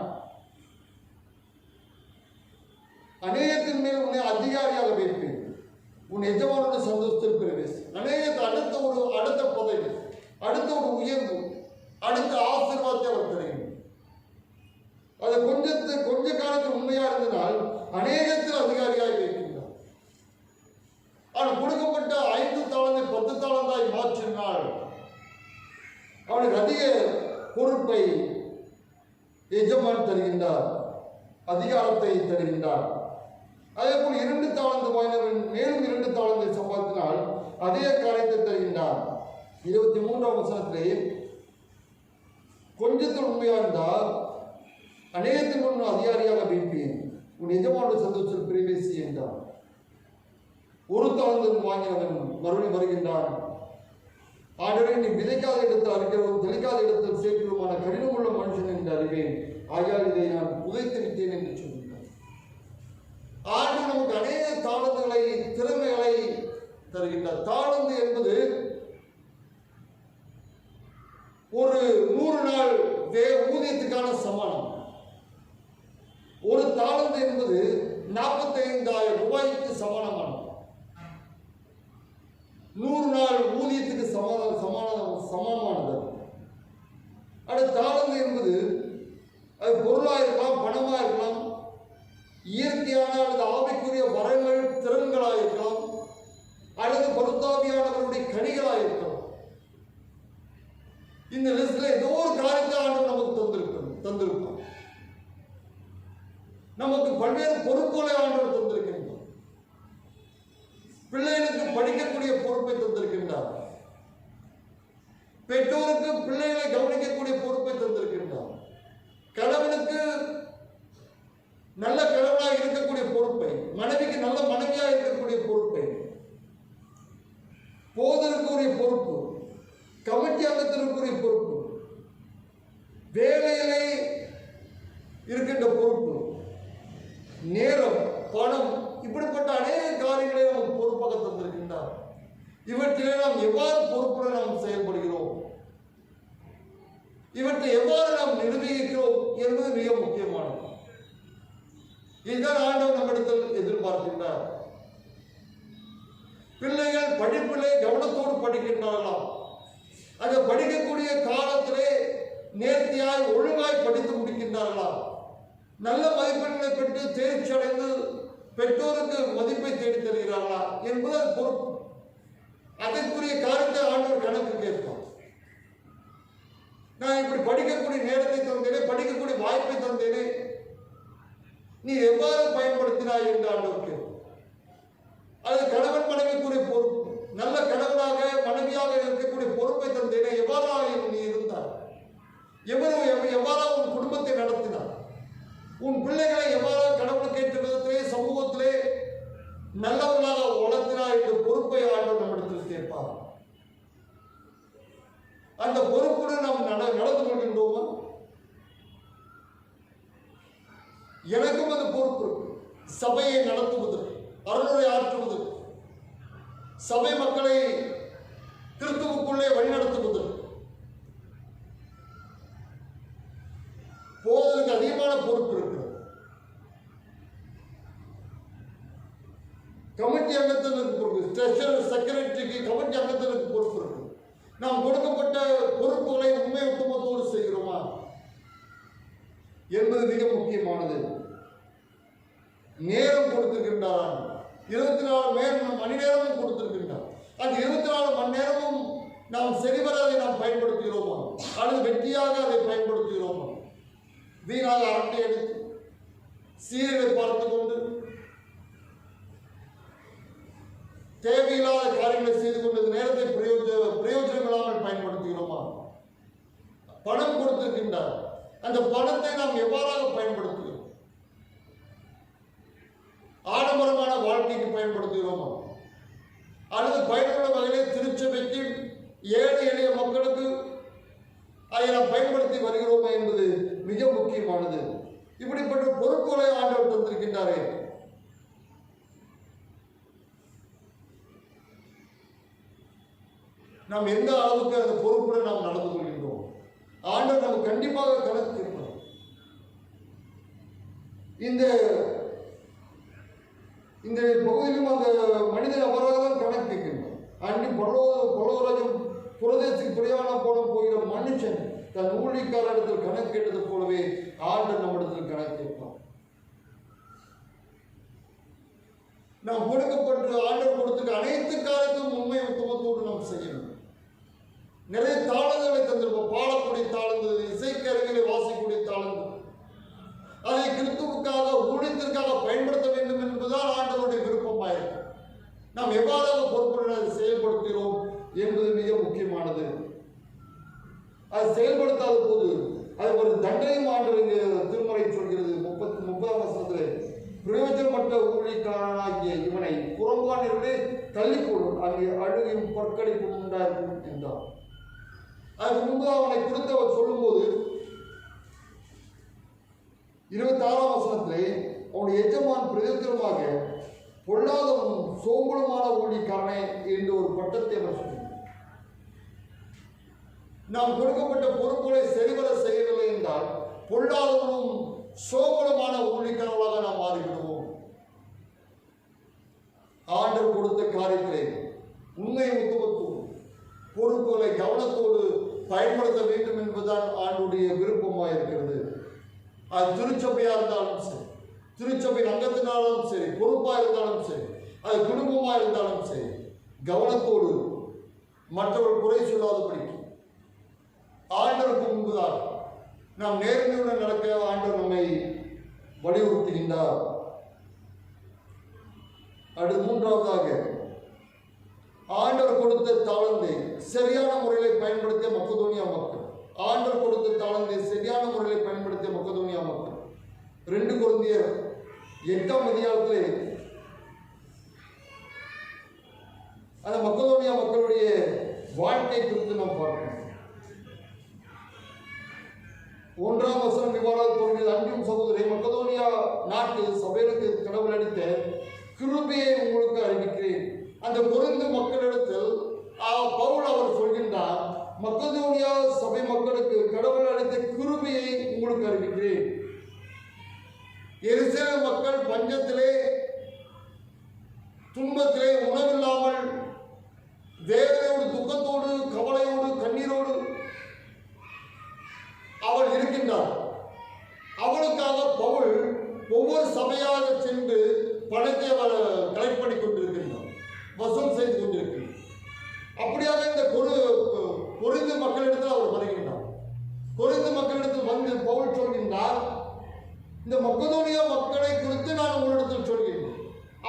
அநேகத்தின் மேல் உன்னை அதிகாரியாக வைப்பேன், உன் எஜமானுடைய சந்தோஷத்தில் பிரவேசி. அநேகத்தை அடுத்த பதவி, அடுத்த ஒரு உயர்வு, அடுத்த ஆசீர்வாதத்தை அவர் தருகின்றார். அது கொஞ்ச காலத்தில் உண்மையா இருந்தனால் அநேகத்தில் அதிகாரியாக வைக்கின்றார். அவன் கொடுக்கப்பட்ட 5 தாளந்தை 10 தாளந்தாய் மாற்றினால் அவனுக்கு அதிக பொறுப்பை எஜமான் தருகின்றார், அதிகாரத்தை தருகின்றார். அதே போல் 2 தாளந்து வாங்கினவன் மேலும் 2 தாளந்தை சம்பாதித்தினால் அதே காரியத்தை தருகின்றார். 23ஆம் வசனத்திலே கொஞ்சத்தில் உண்மையா இருந்தால் அநேகத்தின் முன் அதிகாரியாக வைப்பேன், உன் எஜமானுடைய சந்தோஷத்தில் பிரவேசி என்றார். 1 தாளந்து வாங்கினவன் மறுபடியும் வருகின்றான். ஆண்டவரே, நீ விதைக்காத இடத்தில் அறுக்கிறவன் தெளிக்காத இடத்தில் சேர்க்கிறமான கடினமுள்ள மனுஷன் என்று அறிவேன், ஆகையால் இதை நான் புதைத்து விட்டேன் என்று சொல்கிறார். ஆண்டவர் நமக்கு அநேக தாளந்துகளை, திறமைகளை தருகின்றார். தாளந்து என்பது ஒரு 100 நாள் ஊதியத்துக்கான சமானம். ஒரு தாளந்து என்பது 45,000 ரூபாய்க்கு சமானமானது. 100 நாள் ஊதியத்துக்கு சமானமானது. அடுத்த தாளந்து என்பது அது பொருளாக இருக்கலாம், பணமாக இருக்கலாம், இயற்கையான அல்லது ஆவிக்குரிய வரங்கள், திறன்களாக இருக்கலாம், அல்லது பருத்தாவியானவருடைய கனிகளாக இருக்கலாம். இந்த லிஸ்ட்ல ஏதோ ஒரு காரியத்தை ஆண்டவர் நமக்கு தந்திருப்பார். நமக்கு பல்வேறு பொறுப்புகளை ஆண்டவர் தந்திருக்கின்றார். பிள்ளைகளுக்கு படிக்கக்கூடிய பொறுப்பை தந்திருக்கின்றார். பெற்றோருக்கு பிள்ளைகளை கவனிக்கக்கூடிய பொறுப்பை தந்திருக்கின்றார். கணவனுக்கு நல்ல கணவனாக இருக்கக்கூடிய பொறுப்பை, மனைவிக்கு நல்ல மனைவியாக இருக்கக்கூடிய பொறுப்பை, போதற்குரிய பொறுப்பு, கமிட்டி அங்கத்திற்குரிய பொறுப்பு, வேலையிலே இருக்கின்ற பொறுப்பு, நேரம், பணம், இப்படிப்பட்ட அநேக காரியங்களை நமக்கு பொறுப்பாக தந்திருக்கின்றார். இவற்றிலே நாம் எவ்வாறு பொறுப்புடன் நாம் செயல்படுகிறோம், இவற்றை எவ்வாறு நாம் நிர்வகிக்கிறோம் என்பது மிக முக்கியமானது. இதுதான் ஆண்டவர் நம்மிடத்தில் எதிர்பார்க்கின்றார். பிள்ளைகள் படிப்பிலே கவனத்தோடு படிக்கின்றார்களா, அந்த படிக்கக்கூடிய காலத்திலே நேர்த்தியாய் ஒழுங்காய் படித்து முடிக்கின்றார்களா, நல்ல மதிப்பெண்களை பெற்று தேர்ச்சி அடைந்து பெற்றோருக்கு மதிப்பை தேடி தருகிறார்களா என்பது அது பொறுப்பு. அதற்குரிய காரியத்தை ஆண்டவர் கணக்கு கேட்பார். நான் இப்படி படிக்கக்கூடிய நேரத்தை தந்தேனே, படிக்கக்கூடிய வாய்ப்பை தந்தேனே, நீ எவ்வாறு பயன்படுத்தினாய் என்று ஆண்டவர் கேட்பார். அது கணவன் மனைவிக்குரிய பொறுப்பு. நல்ல கணவனாக மனைவியாக இருக்கக்கூடிய பொறுப்பை தந்தேனே, எவ்வாறாக நீ இருந்தார், எவ்வாறாக உன் குடும்பத்தை நடத்தினார், உன் பிள்ளைகளை எவ்வாறாக கடவுளுக்கு ஏற்ற விதத்திலே சமூகத்திலே நல்லவர்களாக வளர்த்தினார் என்ற பொறுப்பை ஆண்டவர் நம்மிடத்தில் கேட்பார். அந்த பொறுப்புடன் நாம் நடந்து கொள்கின்றோமா? எனக்கும் அது பொறுப்பு. சபையை நடத்துவதற்கு, அருளுரை ஆற்றுவதற்கு, சபை மக்களை கிறிஸ்துவுக்குள்ளே வழிநடத்துவதற்கு, போவதற்கு அதிகமான பொறுப்பு இருக்கிறது. கமிட்டி அங்கத்தினருக்கு பொறுப்பு, ட்ரெஷரர் செக்ரட்டரிக்கு கமிட்டி அங்கத்தினருக்கு பொறுப்பு இருக்கு. நாம் கொடுக்கப்பட்ட பொறுப்புகளை உண்மை உத்தமத்தோடு செய்கிறோமா என்பது மிக முக்கியமானது. நேரம் கொடுத்திருக்கின்றார், 24 மணி நேரமும் கொடுத்திருக்கின்றார். அந்த 24 மணி நேரமும் நாம் சரிவர அதை நாம் பயன்படுத்துகிறோமா, அல்லது வெற்றியாக அதை பயன்படுத்துகிறோமா? வீணாக அரட்டை அடித்து சீரியலை பார்த்து கொண்டு தேவையில்லாத காரியங்களை செய்து கொண்டது நேரத்தை பிரயோஜனம் இல்லாமல் பயன்படுத்துகிறோமா? பணம் கொடுத்திருக்கின்றார், அந்த பணத்தை நாம் எவ்வாறாக பயன்படுத்துகிறோம்? ஆடம்பரமான வாழ்க்கைக்கு பயன்படுத்துகிறோமா, அல்லது பயனுள்ள வகையிலே திருச்சபைக்கு ஏழை எளிய மக்களுக்கு அதை நாம் பயன்படுத்தி வருகிறோமா என்பது மிக முக்கியமானது. இப்படிப்பட்ட பொறுப்புகளை ஆண்டவர் தந்திருக்கின்றாரே, நாம் எந்த அளவுக்கு அந்த பொறுப்புடன் நாம் நடந்து கொள்கின்றோம்? ஆண்டவர் நமக்கு கண்டிப்பாக கணக்கு கேட்பார். இந்த பகுதியிலும் அந்த மனிதன் அவராக தான் கணக்கு கேட்கின்றார். அன்று பல்லவராஜன் புரதேசத்துக்கு பிரயாண போகிற மனுஷன் தன் ஊழியக்காரரிடத்தில் கணக்கு கேட்டது போலவே ஆண்டவர் நம்மிடத்தில் கணக்கு கேட்பார். நாம் கொடுக்கப்பட்டு ஆண்டவர் கொடுத்துக்க அனைத்து காரியத்தையும் உண்மை உத்தமத்தோடு நாம் செய்யணும். நிறைய தாளங்களை தந்திருப்போம். பாடக்கூடிய தாளந்து, இசைக்கருவிகளை வாசிக்கூடிய தாளந்து, அதை கிறிஸ்துவுக்காக ஊழியத்திற்காக பயன்படுத்த வேண்டும் என்பதுதான் ஆண்டவருடைய விருப்பமாயிருக்கும். நாம் எவ்வாறாக பொறுப்புடன் அதை செயல்படுத்துகிறோம் என்பது மிக முக்கியமானது. அது செயல்படுத்தாத போது அது ஒரு தண்டனையும் ஆண்டவர் திருமறை சொல்கிறது. 30ஆம் வசனத்திலே, பிரயோஜனமற்ற ஊழியக்காரனாகிய இவனை புறம்பானிலே தள்ளிக்கொள்ளும், அங்கே அழுகையும் பற்கடிப்பும் உண்டாயிருக்கும் என்றார். அதுக்கு முன்பு அவனை குறித்து அவர் சொல்லும்போது 26ஆம் வசனத்திலே அவனுடைய எஜமான் பிரயோஜனமாக பொல்லாதவனும் சோம்பலுமான ஊழியக்காரனே என்று ஒரு பட்டத்தை அவர் சொன்னார். நாம் கொடுக்கப்பட்ட பொறுப்புகளை சரிவர செய்யவில்லை என்றால் பொல்லாதவனும் சோம்பலுமான ஊழியக்காரர்களாக நாம் மாறிவிடுவோம். ஆண்டவர் கொடுத்த காரியத்திலே உண்மை உத்தமத்தோடு பொறுப்புகளை கவனத்தோடு பயன்படுத்த வேண்டும் என்பதுதான் ஆண்டுடைய விருப்பமாக இருக்கிறது. அது திருச்சபையா இருந்தாலும் சரி, திருச்சபையின் அங்கத்தினாலும் சரி, பொறுப்பா இருந்தாலும் சரி, அது குடும்பமா இருந்தாலும் சரி, கவனத்தோடு மற்றவர் குறை சொல்லாதபடிக்கு ஆண்டவருக்கு முன்புதான் நாம் நேர்மையுடன் நடக்க ஆண்டவர் நம்மை வலியுறுத்துகின்றார். அடுத்து மூன்றாவதாக, ஆண்டவர் கொடுத்த தாளந்தை சரியான முறையில் பயன்படுத்திய மக்கதோனியா மக்கள். ஆண்டவர் கொடுத்த தாளந்தை சரியான முறையில் பயன்படுத்திய மக்கதோனியா மக்கள் 2 கொரிந்தியர் 8ஆம் அதிகாரத்திலே அந்த மக்கதோனியா மக்களுடைய வாழ்க்கை குறித்து நாம் பார்க்கணும். 1ஆம் வசனம் இவ்வாறாக கூறுகிறது: அன்றும் சகோதரி, மக்கதோனியா நாட்டு சபைகளுக்கு கடவுள் அளித்த கிருபையை உங்களுக்கு அறிவிக்கிறேன். அந்த கொரிந்து மக்களிடத்தில் பவுல் அவர் சொல்கின்றார், மக்கதோனியா சபை மக்களுக்கு கடவுள் அளித்த கிருபையை உங்களுக்கு அறிவிக்கிறேன். எருசலேம் மக்கள் பஞ்சத்திலே, துன்பத்திலே, உணவில்லாமல், வேதனையோடு, துக்கத்தோடு, கவலையோடு, கண்ணீரோடு அவள் இருக்கின்றார். அவளுக்காக பவுல் ஒவ்வொரு சபையாக சென்று பணத்தை அவர் கலெக்ட் பண்ணி கொண்டிருக்கின்றார், வசூல் செய்து கொண்டிருக்கிறார். அப்படியாக இந்த கொரிந்து மக்களிடத்தில் அவர் வருகின்றார். கொரிந்து மக்களிடத்தில் வந்து பவுல் சொல்கின்றார், இந்த மக்கதோனியா மக்களை குறித்து நான் உங்களிடத்தில் சொல்கின்றேன்.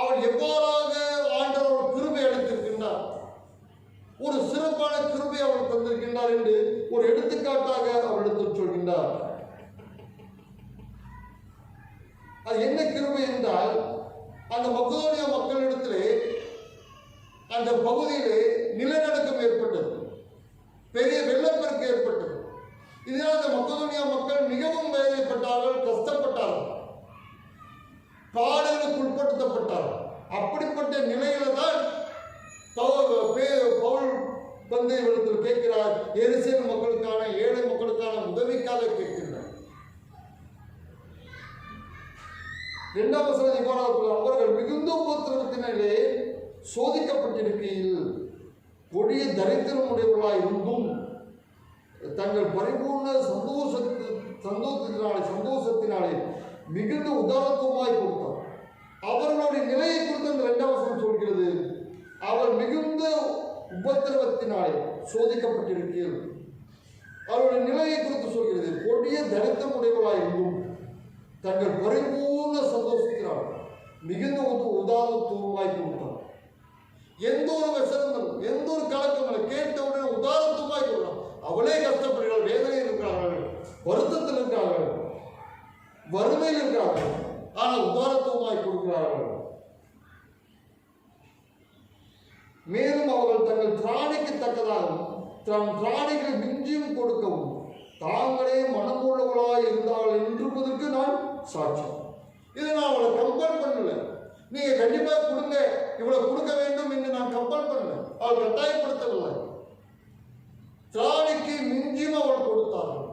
அவள் எவ்வாறாக ஆண்டவர் கிருபை அளித்திருக்கின்றார், ஒரு சிறப்பான கிருபை அவள் தந்திருக்கின்றார் என்று ஒரு எடுத்துக்காட்டாக அவளிடத்தில் சொல்கின்றார். அது என்ன கிருபை என்றால், அந்த மக்கதோனியா மக்களிடத்திலே அந்த பகுதியிலே நிலநடுக்கம் ஏற்பட்டது, பெரிய வெள்ளப்பெருக்கு ஏற்பட்டது. இதனால் அந்த மக்கதோனியா மக்கள் மிகவும் வேதனைப்பட்டார்கள், கஷ்டப்பட்டார்கள், பாடுகளுக்கு உட்படுத்தப்பட்டார்கள். அப்படிப்பட்ட நிலையில தான் பவுல் வந்து இவரிடத்தில் கேட்கிறார், எருசலேம் மக்களுக்கான, ஏழை மக்களுக்கான உதவிக்காக கேட்கிறார். 2ஆம் வசனம் இவ்வாறாக: அவர்கள் மிகுந்த உபத்திரவத்தினாலே சோதிக்கப்பட்டிருக்கையில் கொடிய தரித்திரமுடையவர்களாய் இருந்தும் தங்கள் பரிபூர்ண சந்தோஷத்தினாலே மிகுந்த உதாரணத்துவமாய் கொடுத்தார். அவர்களுடைய நிலையை குறித்து அந்த 2ஆம் வசனம் சொல்கிறது, அவர் மிகுந்த உபத்திரவத்தினாலே சோதிக்கப்பட்டிருக்கிறார். அவருடைய நிலையை குறித்து சொல்கிறது, கொடிய தரித்திரமுடையவர்களாய் இருந்தும் தங்கள் பரிபூர்ண சந்தோஷத்தினால் மிகுந்த உதாரணத்துவமாய் கொடுத்தார். எந்த ஒரு வசனங்கள், எந்த ஒரு கலக்கங்களை கேட்டவுடனே உதாரணத்துவமாய் கொடுத்தார். அவளே கஷ்டப்படுகிறாள், வேதனையில் இருக்கிறார்கள், வருத்தத்தில் இருக்கிறார்கள், வறுமையில் இருக்கிறார்கள், ஆனால் உதாரணத்துவமாய் கொடுக்கிறார்கள். மேலும் அவர்கள் தங்கள் திராணிக்கு தக்கதாகவும் தம் திராணிகளை மிஞ்சியும் கொடுக்கவும் தாங்களே மனமுள்ளவர்களாய் இருந்தார்கள் என்பதற்கு நான் சாட்சி. இதை நான் அவளை கம்பல் பண்ணல, நீங்க கண்டிப்பா கொடுங்க, இவ்வளவு கொடுக்க வேண்டும் என்று நான் கம்பல் பண்ணல, அவள் கட்டாயப்படுத்தவில்லை. திராணிக்கு மிஞ்சியும் அவள் கொடுத்தார்கள்.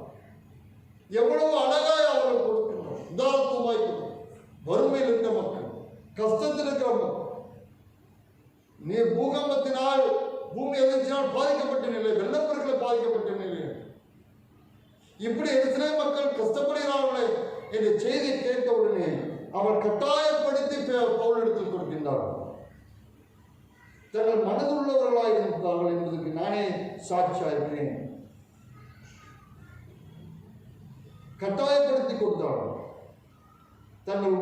எவ்வளவு அழகாய் அவர்கள் கொடுக்கின்றோம், உதாரணத்துவமாய் கொடுக்கும். வறுமையில் இருக்கிற மக்கள், கஷ்டத்தில் இருக்கிற மக்கள், நீ பூகம்பத்தினால், பூமி எதிர்ச்சினால் பாதிக்கப்பட்ட நிலை, வெள்ளப்பெருக்கில் பாதிக்கப்பட்ட நிலை, இப்படி எருசலேம் மக்கள் கஷ்டப்படுகிறார்களே என்ற செய்தியை கேட்டவுடனே அவர் கட்டாயப்படுத்தி பவுலிடத்தில் கொடுக்கின்றார். தங்கள் மனதுள்ளவர்களாக இருந்தார்கள் என்பதற்கு நானே சாட்சியாக இருக்கிறேன். கட்டாயப்படுத்தி கொடுத்தார்கள். தங்கள்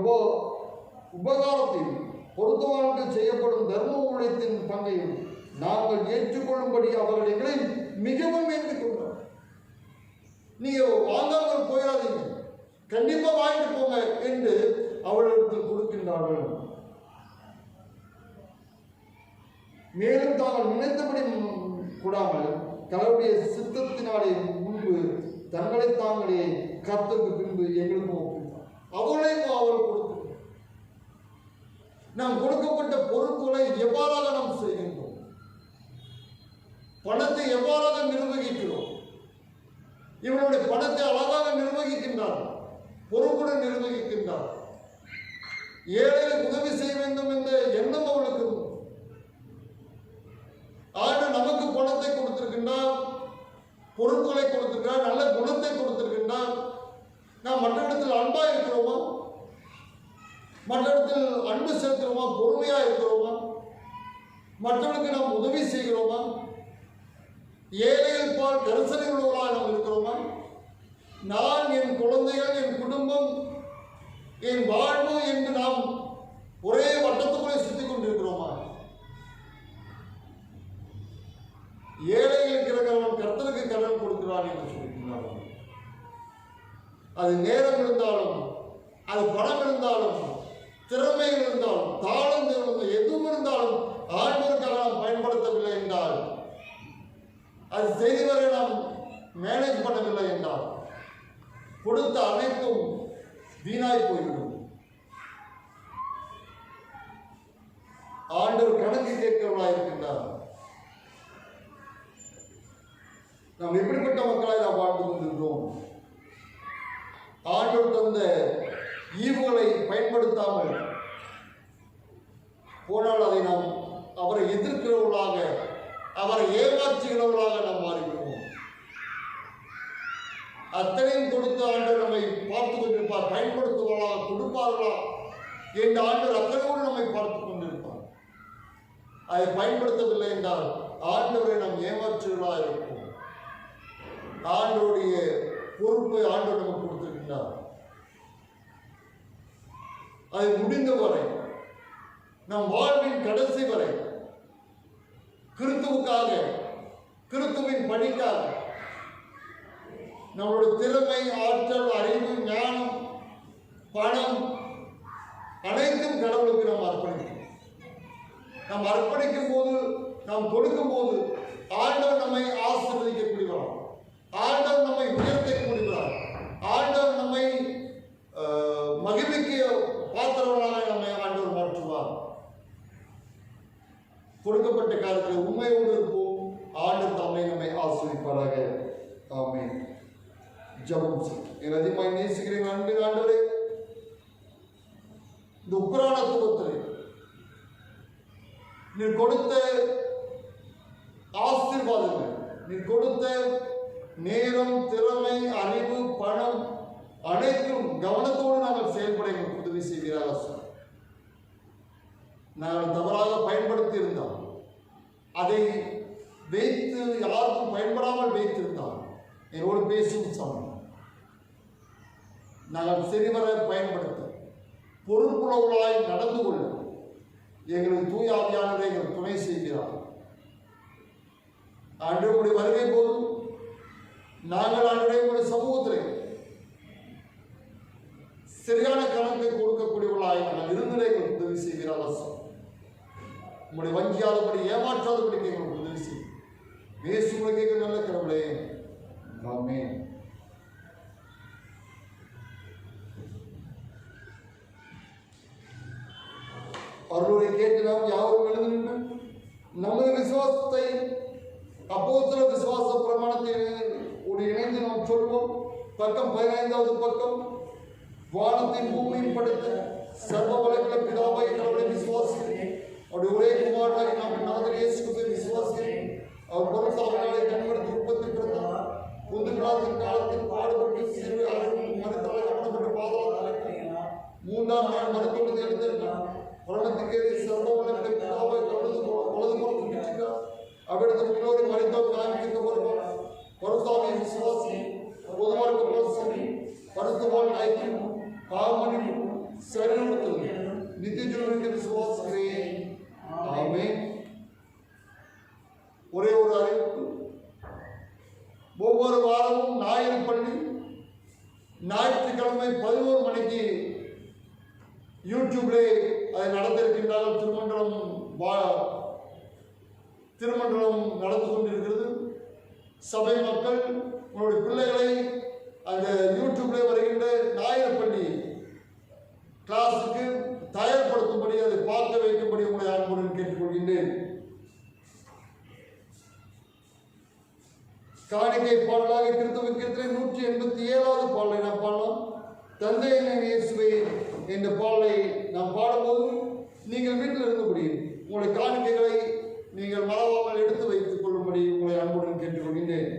உபகாரத்தில் பொருத்தவான்கள் செய்யப்படும் தர்ம ஊழியத்தின் பங்கையும் நாங்கள் ஏற்றுக்கொள்ளும்படி அவர்கள் எங்களை மிகவும் ஏற்றுக்கொண்டார். நீங்க வாங்காமல் போயிடாதீங்க, கண்டிப்பா வாங்கிட்டு போங்க என்று அவர்களிடத்தில் கொடுக்கின்றார்கள். மேலும் தாங்கள் நினைத்தபடி கூடாமல் கடவுளுடைய சித்தத்தினாலே முன்பு தங்களை தாங்களே கர்த்தருக்கு பின்பு எங்களுக்கும் ஒப்புவித்தார். அவர்களையும் அவர் கொடுத்து நாம் கொடுக்கப்பட்ட பொறுப்புகளை எவ்வாறாக நாம் செய்கின்றோம், பணத்தை எவ்வாறாக நிர்வகிக்கிறோம். இவருடைய பணத்தை அழகாக நிர்வகிக்கின்றார், பொறுப்புடன் நிர்வகிக்கின்றார். ஏழைகளுக்கு உதவி செய்ய வேண்டும் என்ற எண்ணம் அவளுக்கு. ஆண்டு நமக்கு பணத்தை கொடுத்திருக்கின்றார், பொருட்களை கொடுத்திருக்கிறார், நல்ல குணத்தை கொடுத்திருக்கின்றார். நாம் மற்ற இடத்தில் அன்பா இருக்கிறோமா? மற்ற இடத்தில் அன்பு செலுத்துகிறோமா? பொறுமையா இருக்கிறோமா? மற்றவர்களுக்கு நாம் உதவி செய்கிறோமா? ஏழைகள் பால் கரிசனை உள்ளவர்களாக நாம் இருக்கிறோமா? நான், என் குழந்தைகள், என் குடும்பம், என் வாழ்வு என்று நாம் ஒரே வட்டத்துக்குள்ளே சுத்திக் கொண்டிருக்கிறோமா? ஏழைகளுக்கு இருக்கிறவன் கர்த்தருக்கு கடன் கொடுக்கிறான் என்று சொல்லியிருக்கிறார். அது நேரம் இருந்தாலும், அது பணம் இருந்தாலும், திறமைகள் இருந்தாலும், தாளம் எதுவும் இருந்தாலும் ஆண்டவருக்காக நாம் பயன்படுத்தவில்லை என்றால், அது செய்திவரை நாம் மேனேஜ் பண்ணவில்லை என்றால், கொடுத்த அனைத்தும் வீணாய் போய்விடும். ஆண்டவர் கணக்கு கேட்கிறவர்களாக இருக்கின்றார். நாம் எப்படிப்பட்ட மக்களாய் நாம் வாழ்ந்து கொண்டிருக்கிறோம்? ஆண்டவர் தந்த ஈவுகளை பயன்படுத்தாமல் போனால் அதை நாம் அவரை எதிர்க்கிறவர்களாக, அவரை ஏமாற்றுகிறவர்களாக நாம் மாறிவிடுவோம். அத்தனையும் கொடுத்த ஆண்டவர் நம்மை பார்த்து கொண்டிருப்பார். பயன்படுத்துவார்களா, கொடுப்பார்களா என்ற ஆண்டவர் அத்தனையோடு நம்மை பார்த்து கொண்டிருப்பார். அதை பயன்படுத்தவில்லை என்றால் ஆண்டவரை நாம் ஏமாற்றுகிறவர்களாக இருப்போம். ஆண்டவருடைய பொறுப்பை ஆண்டவர் நமக்கு கொடுத்திருக்கின்றார். அது முடிந்தவரை, நம் வாழ்வின் கடைசி வரை கிறிஸ்துவுக்காக, கிறிஸ்துவின் பணிக்காக நம்மளுடைய திறமை, ஆற்றல், அறிவு, ஞானம், பணம் அனைத்தும் கடவுளுக்கு நாம் அர்ப்பணிக்கிறோம். நாம் அர்ப்பணிக்கும் போது, நாம் கொடுக்கும் போது ஆண்டவர் நம்மை ஆசீர்வதிக்கக்கூடியவரார். ஆண்டவர் நம்மை உயர்த்தக்கூடியவரார். ஆண்டவர் நம்மை மகிழ்ச்சிக்கு பாத்திரவனாக நம்மை ஆண்டவர் மாற்றுவார். கொடுக்கப்பட்ட காலத்தில் உண்மையோடு இருப்போம். ஆண்டவர் தம்மை நம்மை ஆசீர்வதிப்பாராக. ஆமென். ஜெபம் செய்வோம். என் அதிகமாய் நேசிக்கிறேன் அன்பின் ஆண்டவரே, இந்த உக்ரானத்துவத்தில் நீர் கொடுத்த ஆசீர்வாதங்கள், நீர் கொடுத்த நேரம், திறமை, அறிவு, பணம் அனைத்தும் கவனத்தோடு நாங்கள் செயல்பட எங்களுக்கு உதவி செய்கிறார்கள் சார். நாங்கள் தவறாக பயன்படுத்தி இருந்தால், அதை வைத்து யாருக்கும் பயன்படாமல் வைத்திருந்தால் என்னோடு பேசும் சாமி. நாங்கள் சரிவர பயன்படுத்த, பொறுப்புள்ளவர்களாய் நடந்து கொள்ள எங்களுக்கு தூய ஆவியானவரை எங்களுக்கு துணை செய்கிறார். ஆண்டவருடைய வருகை போதும் நாங்கள் ஆண்டவருடைய சமூகத்தில் சரியான கணக்கை கொடுக்கக்கூடியவர்களாய் நாங்கள் இருந்ததை எங்களுக்கு உதவி செய்கிறார் சார். உங்களுடைய வங்கியாதபடி, ஏமாற்றாதபடி எங்களுக்கு உதவி செய்யும். பேசுங்களை கேட்க நல்ல கடவுளே. ஆமென். அருளை கேட்டு நாம் யாரும் எழுந்து நின்று நமது விசுவாசத்தை, அப்போஸ்தலர் விசுவாச பிரமாணத்தை இணைந்து நாம் சொல்வோம். பக்கம் 15வது பக்கம். வானத்தின் பூமியும் படைத்த சர்வ வல்லமையுள்ள பிதாவாகிய கடவுளை விசுவாசிக்கிறேன். அவருடைய ஒரே குமாரனாகிய நம் நாதர் இயேசு கிறிஸ்துவை விசுவாசிக்கிறேன். அவர் பொருளாதாரங்களை கண்வர்த்தி உற்பத்தி பிறந்தார். புதுப்பிராத்தின் காலத்தில் பாடுபட்டு சிறு அறையும் மறுத்தலை கவனப்பட்ட பாதாளத்தில் 3ஆம் நாள் மருத்துவத்தை எழுந்திருக்கிறார். மரணத்துக்கு சர்வ வல்லமையுள்ள பிதாவை வலது புறம் துண்டிக்கிறார். அவ்விடத்தில் முன்னோரை மறித்தோர் காண்பிக்க வருவார். பரிசுத்தாவியை விசுவாசி, பொதுவார்க்கு போசனை, பரிசுத்தவான் ஐக்கியம், பாவமன்னிப்பு, சரீரத்தில் நித்திய ஜீவனுக்கு விசுவாசிக்கிறேன். ஆமென். ஒரே ஒரு அறிவிப்பு. ஒவ்வொரு வாரமும் ஞாயிறு பள்ளி ஞாயிற்றுக்கிழமை 11 மணிக்கு யூடியூப்ல அதை நடந்திருக்கின்றார்கள். திருமண்டலம் நடந்து கொண்டிருக்கிறது. சபை மக்கள் உங்களுடைய பிள்ளைகளை அந்த யூடியூப்ல வருகின்ற ஞாயிறு பள்ளி கிளாஸுக்கு தயார்படுத்தும்படி, அதை பார்க்க வைக்கும்படி உங்களை அன்புடன் கேட்டுக்கொள்கின்றேன். காணிக்கை பாடலாக கிறிஸ்துவுக்கு 187வது பாடலை நாம் பாடலாம். தந்தை இயேசுவே என்ற பாடலை நாம் பாடும்போது நீங்கள் வீட்டில் இருந்தபடி உங்களுடைய காணிக்கைகளை நீங்கள் மறவாமல் எடுத்து வைத்துக் கொள்ளும்படி உங்களை அன்புடன் கேட்டுக்கொள்கின்றேன்.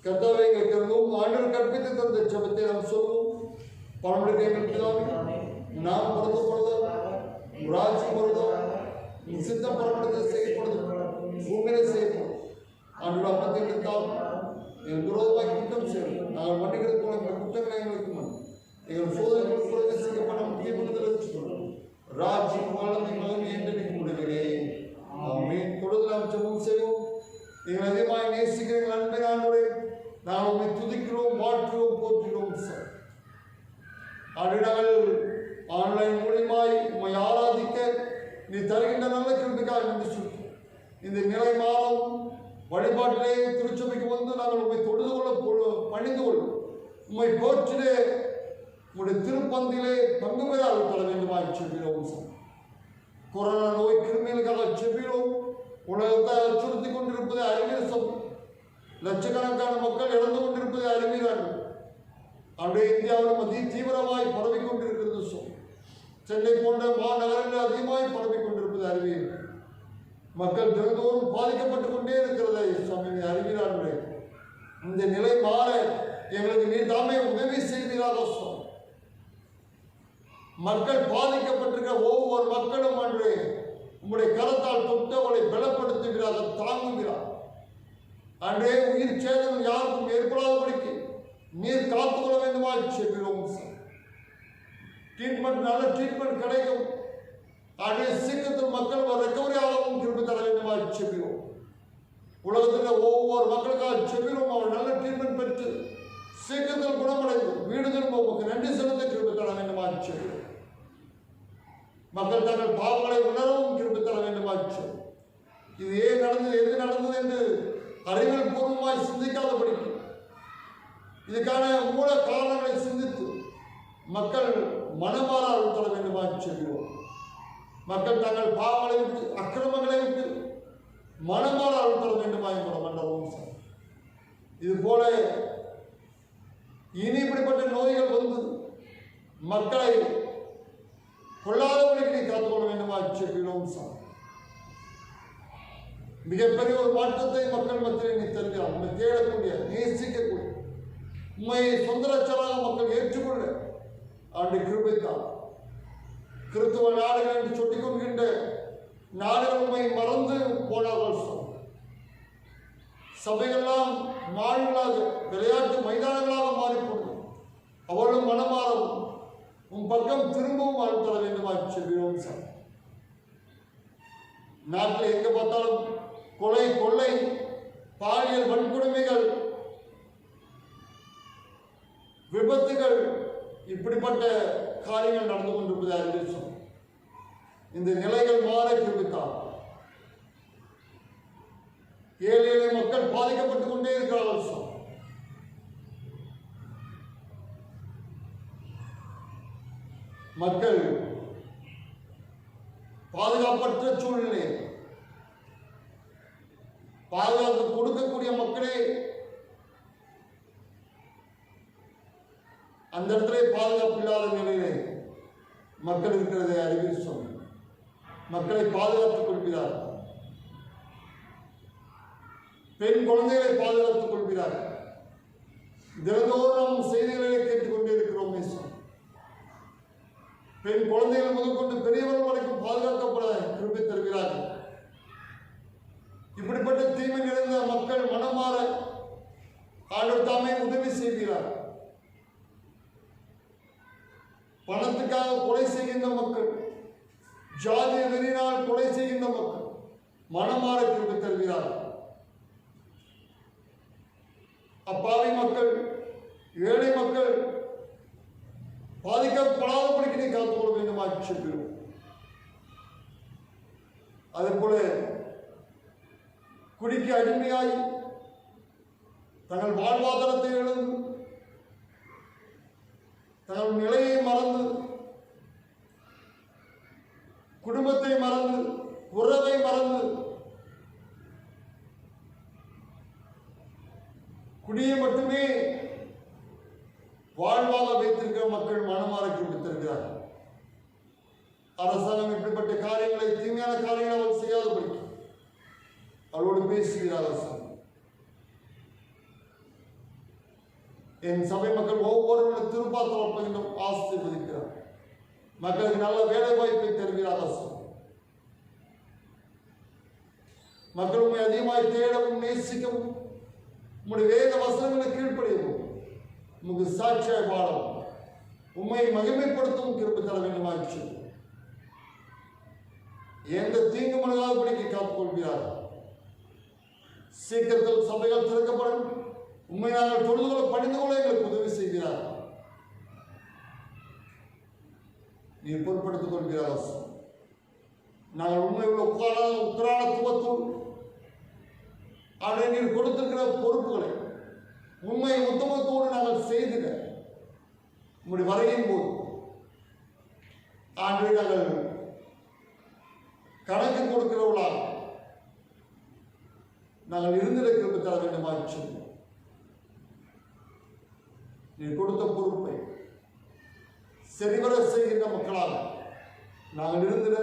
கர்த்தாவே எங்களுக்கு ஆண்டவர் கற்பித்து தந்த ஜெபத்தை நாம் சொல்லுவோம். பரமடைய எங்கள் பிதாவே, நாம் பரதப்படுதல் ராஜ்யம் வருதல் சித்த பரமடத்தை செய்யப்படுதல் பூமியிலே செய்யப்படும். ஆண்டவர் அப்பத்தை எடுத்தால் எங்கள் விரோதமாக குற்றம் செய்யும். நாங்கள் மன்னிக்கிறது போல எங்கள் குற்றங்களை எங்களுக்கு மன் எங்கள் சோதனைகள் குறைந்து செய்யப்பட முக்கியப்படுதல் வச்சுக்கொள்ளும். ராஜ்யம் வாழ்ந்து மகன் என்று முடிகிறேன். ஆமென். தொடர்ந்து நாம் ஜெபம் செய்வோம். எங்கள் அதிகமாக நேசிக்கிற எங்கள் அன்பின் ஆண்டவரே, நாங்கள் உண்மை துதிக்கிறோம், வாழ்த்துகிறோம், போற்றுகிறோம் சார். நாங்கள் ஆன்லைன் மூலியமாய் உண்மை ஆராதிக்க நீ தருகின்ற நல்ல கிருபைக்காக நன்றி சொல்கிறோம். இந்த நிலை மாறும் வழிபாட்டிலே திருச்சபைக்கு வந்து நாங்கள் உண்மை தொழுது கொள்ள பணிந்து கொள்ளும். உண்மை போற்றிலே உங்களுடைய திருப்பந்திலே பங்கு பெற தர வேண்டுமாய் செல்கிறோம் சார். கொரோனா நோய் கிருமிகளுக்காக செல்கிறோம். உலகத்தை அச்சுறுத்தி கொண்டிருப்பதை அறிவியல் லட்சக்கணக்கான மக்கள் இறந்து கொண்டிருப்பதை அறிவிக்கிறார்கள். அப்படியே இந்தியாவில் மத்திய தீவிரமாய் பரவிக்கொண்டிருக்கிறது சொல். சென்னை போன்ற மாநகரங்கள் அதிகமாய் பரவிக்கொண்டிருப்பதை அறிவியல். மக்கள் தினந்தோறும் பாதிக்கப்பட்டுக் கொண்டே இருக்கிறதை சுவாமி அறிகிறார்களே. இந்த நிலை மாற எங்களுக்கு நீ தாமே உதவி செய்வீராக சொல். மக்கள் பாதிக்கப்பட்டிருக்கிற ஒவ்வொரு மக்களும் அன்று உங்களுடைய கரத்தால் தொட்டவளை பலப்படுத்துகிறார், தாங்குகிறார். அன்றே உயிர் சேதம் யாருக்கும் ஏற்படாதபடிக்கு நீர் காத்துக்கொள்ள வேண்டுமா செல்கிறோம். ட்ரீட்மெண்ட் நல்ல ட்ரீட்மெண்ட் கிடைக்கும். அன்றே சீக்கிரத்தில் மக்கள் ரெக்கவரி ஆகவும் திருப்பி தர வேண்டுமா செல்கிறோம். உலகத்தில் ஒவ்வொரு மக்களுக்காக செல்கிறோம். அவர் நல்ல ட்ரீட்மெண்ட் பெற்று சீக்கிரத்தில் குணமடைந்து வீடு திரும்ப உங்களுக்கு நன்றி செலுத்த திருப்பி தர வேண்டுமா செல்கிறோம். மக்கள் தங்கள் பாவங்களை உணரவும் திருப்பி தர வேண்டுமா. இது ஏன் நடந்தது, எது நடந்தது என்று அறிவியல் பூர்வமாய் சிந்திக்காதபடிக்கு இதுக்கான மூல காரணங்களை சிந்தித்து மக்கள் மனமாற அருள் தர வேண்டுமா சொல்கிறோம். மக்கள் தங்கள் பாவங்களை விட்டு அக்கிரமங்களை விட்டு மனமாற அருள் தர வேண்டுமா என்ற மண்டபம் சார். இது போல இனி இப்படிப்பட்ட நோய்கள் வந்து மக்களை கொள்ளாதபடிக்கு நீ காத்துக்கொள்ள வேண்டுமா சொல்கிறோம் சார். மிகப்பெரிய ஒரு மாற்றத்தை மக்கள் மத்தியில் நீ தருகிறார். உண்மை தேடக்கூடிய, நேசிக்கக்கூடிய, உண்மை சொந்த ரட்சகராக மக்கள் ஏற்றுக்கொள்ள ஆண்டு கிருபைத்தான். கிறிஸ்துவ நாடுகள் என்று சொல்லிக் கொள்கின்ற நாடுகள் உண்மை மறந்து போனார்கள் சார். சபைகள்லாம் மாடுகளாக விளையாட்டு மைதானங்களாக மாறிப்போனது. அவர்களும் மனமாறவும் உன் பக்கம் திரும்பவும் அருள் தர வேண்டுமா சொல்கிறோம் சார். நாட்டில் எங்க பார்த்தாலும் கொலை, கொள்ளை, பாலியல் வன்கொடுமைகள், விபத்துகள், இப்படிப்பட்ட காரியங்கள் நடந்து கொண்டிருப்பதை அறிவிச்சோம். இந்த நிலைகள் மாற கிருபித்தார். ஏழை ஏழை மக்கள் பாதிக்கப்பட்டுக் கொண்டே இருக்கிறார்கள் சார். மக்கள் பாதுகாப்பற்ற சூழ்நிலை, பாதுகாப்பு கொடுக்கக்கூடிய மக்களே அந்த இடத்துல பாதுகாப்பு இல்லாத நிலையிலே மக்கள் இருக்கிறதை அறிவித்து சொன்ன மக்களை பாதுகாத்துக் கொள்கிறார். பெண் குழந்தைகளை பாதுகாத்துக் கொள்கிறார். தினந்தோறும் செய்திகளை கேட்டுக்கொண்டே இருக்கிறோம். பெண் குழந்தைகள் முதற்கொண்டு பெரியவர்கள் வரைக்கும் பாதுகாக்கப்பட கிருபை தருகிறார்கள். இப்படிப்பட்ட தீமை நிறைந்த மக்கள் மனமாற ஆண்டவர் தாமே உதவி செய்கிறார். பணத்துக்காக கொலை செய்கின்ற மக்கள், ஜாதிய வெறியினால் கொலை செய்கின்ற மக்கள் மனமாற கிருபை தருகிறார்கள். அப்பாவி மக்கள், ஏழை மக்கள் பாதிக்கப்படாதபடிக்கு நீ காத்துக்கொள்ள வேண்டுமா சொல்கிறோம். அதே போல குடிக்கு அடிமையாய் தங்கள் வாழ்வாதாரத்தை இழந்து தங்கள் நிலையை மறந்து, குடும்பத்தை மறந்து, உறவை மறந்து குடியை மட்டுமே வாழ்வாக வைத்திருக்கிற மக்கள் மனமாற கொடுத்திருக்கிறார்கள். அரசாங்கம் இப்படிப்பட்ட காரியங்களை, தீமையான காரியங்களை அவர் செய்யாதபடி அவரோடு பேசுகிறார். அரசாங்கம் என் சபை மக்கள் ஒவ்வொருவரும் திருப்பாத்திரம் பகிர்ந்தும் ஆசீர்வதிக்கிறார். மக்களுக்கு நல்ல வேலை வாய்ப்பை தருகிறார். மக்கள் உண்மை அதிகமாய் தேடவும் நேசிக்கவும் உங்களுடைய வேத வசனங்களை கீழ்ப்படியவும் உமக்கு சாட்சியாய் வாழவும் உண்மையை மகிமைப்படுத்தவும் கிருபை தர வேண்டுமாச்சு. எந்த தீங்கு மனதாபடிக்கு காத்துக்கொள்கிறார். சீக்கிரத்தில் சபைகள் திறக்கப்படும். உண்மை நாங்கள் தொழுதுகளை பணிந்து கொள்ள எங்களுக்கு உதவி செய்கிறார். நீர் பொருட்படுத்திக் கொள்கிறார். நாங்கள் உண்மை உள்ள உத்தராணத்துவத்தோடு அதை நீர் கொடுத்திருக்கிற பொறுப்புகளை உண்மை உத்தமத்தோடு நாங்கள் செய்திட உங்களுடைய வரையின் போது ஆண்டு நாங்கள் கணக்கு கொடுக்கிறவர்களாக நாங்கள் இருந்திருக்கிறது தர வேண்டுமாச்சு. நீ கொடுத்த பொறுப்பை சரிவர செய்கின்ற மக்களாக நாங்கள் இருந்திட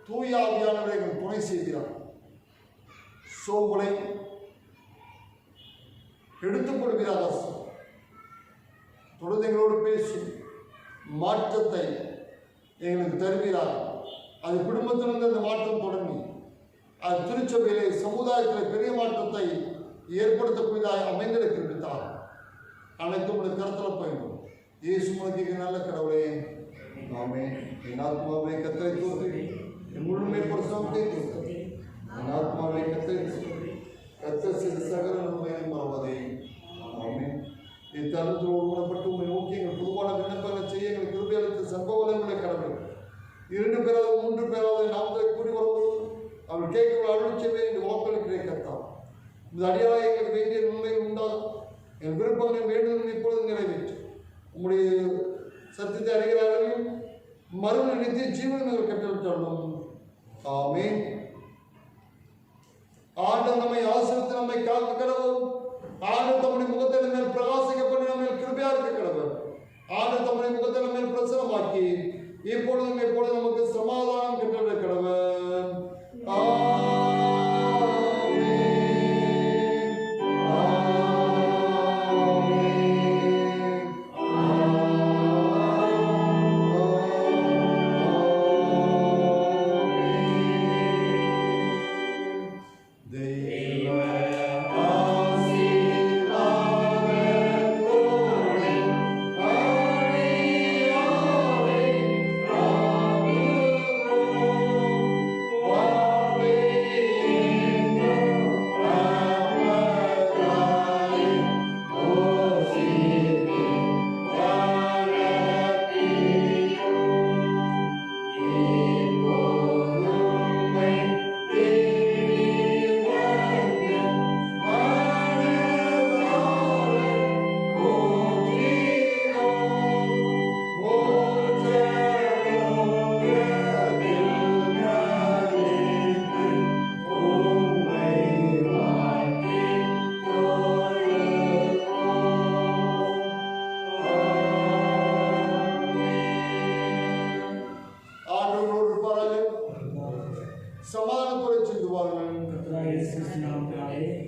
தூய ஆவியானவரை எங்கள் துணை செய்கிறார். சோம்பலை எடுத்துக் கொள்கிறார். தொடர்ந்து எங்களோடு பேசி மாற்றத்தை எங்களுக்கு தருகிறார். அது குடும்பத்திலிருந்து அந்த மாற்றம் தொடங்கி அது திருச்சபையிலே சமுதாயத்தில் பெரிய மாற்றத்தை ஏற்படுத்தக்கூடியதாக அமைந்திருக்கிறார். அனைத்தும் உடைய கருத்தில் பயன்படும். இயேசு மனதிற்கு நல்ல கடவுளே, ஆமென். என் ஆத்மாவை கர்த்தரை துதி, என் முழுமை பிரசவத்தை துதி. என் ஆத்மாவை கர்த்தரை துதி, கர்த்தர் செய்த சகல நன்மையை மறவாதே. ஆமென். இத்தருணத்தில் உருவப்பட்டு உண்மை நோக்கி எங்கள் பொதுவான விண்ணப்பங்களை செய்ய எங்களுக்கு கிருபை அளித்த சம்பவங்களை கடவுள் 2 பேராவது 3 பேராவது நாமத்தை கூடி வரும்போது அவர் கேட்கிற அருள்ச்செய்வே என்று வாக்களிக்கிறே கர்த்தார். இந்த அடியாரை எங்களுக்கு வேண்டிய நன்மைகள் உண்டாகும். என் விருப்பங்களை வேண்டுதல் இப்பொழுது நிறைவேற்று. உங்களுடைய சத்தியத்தை அறிகிறார்களையும் மறுமை நித்திய ஜீவனை நாங்கள் கட்டளிட்டாலும். ஆமென். ஆண்டவர் நம்மை ஆசீர்வதித்து நம்மை காக்க கடவுள். ஆண்டவர் தம்முடைய முகத்தை நம்ம மேல் பிரகாசிக்கப்பட்டு நம்ம மேல் கிருபையா இருக்க கடவுள். ஆண்டவர் தம்முடைய முகத்தை நம்ம மேல் பிரசன்னமாக்கி இப்பொழுதும் எப்பொழுதும் நமக்கு சமாதானம் கட்டளை கடவுள். சமாதானத்துறை சென்று வாருங்கள்.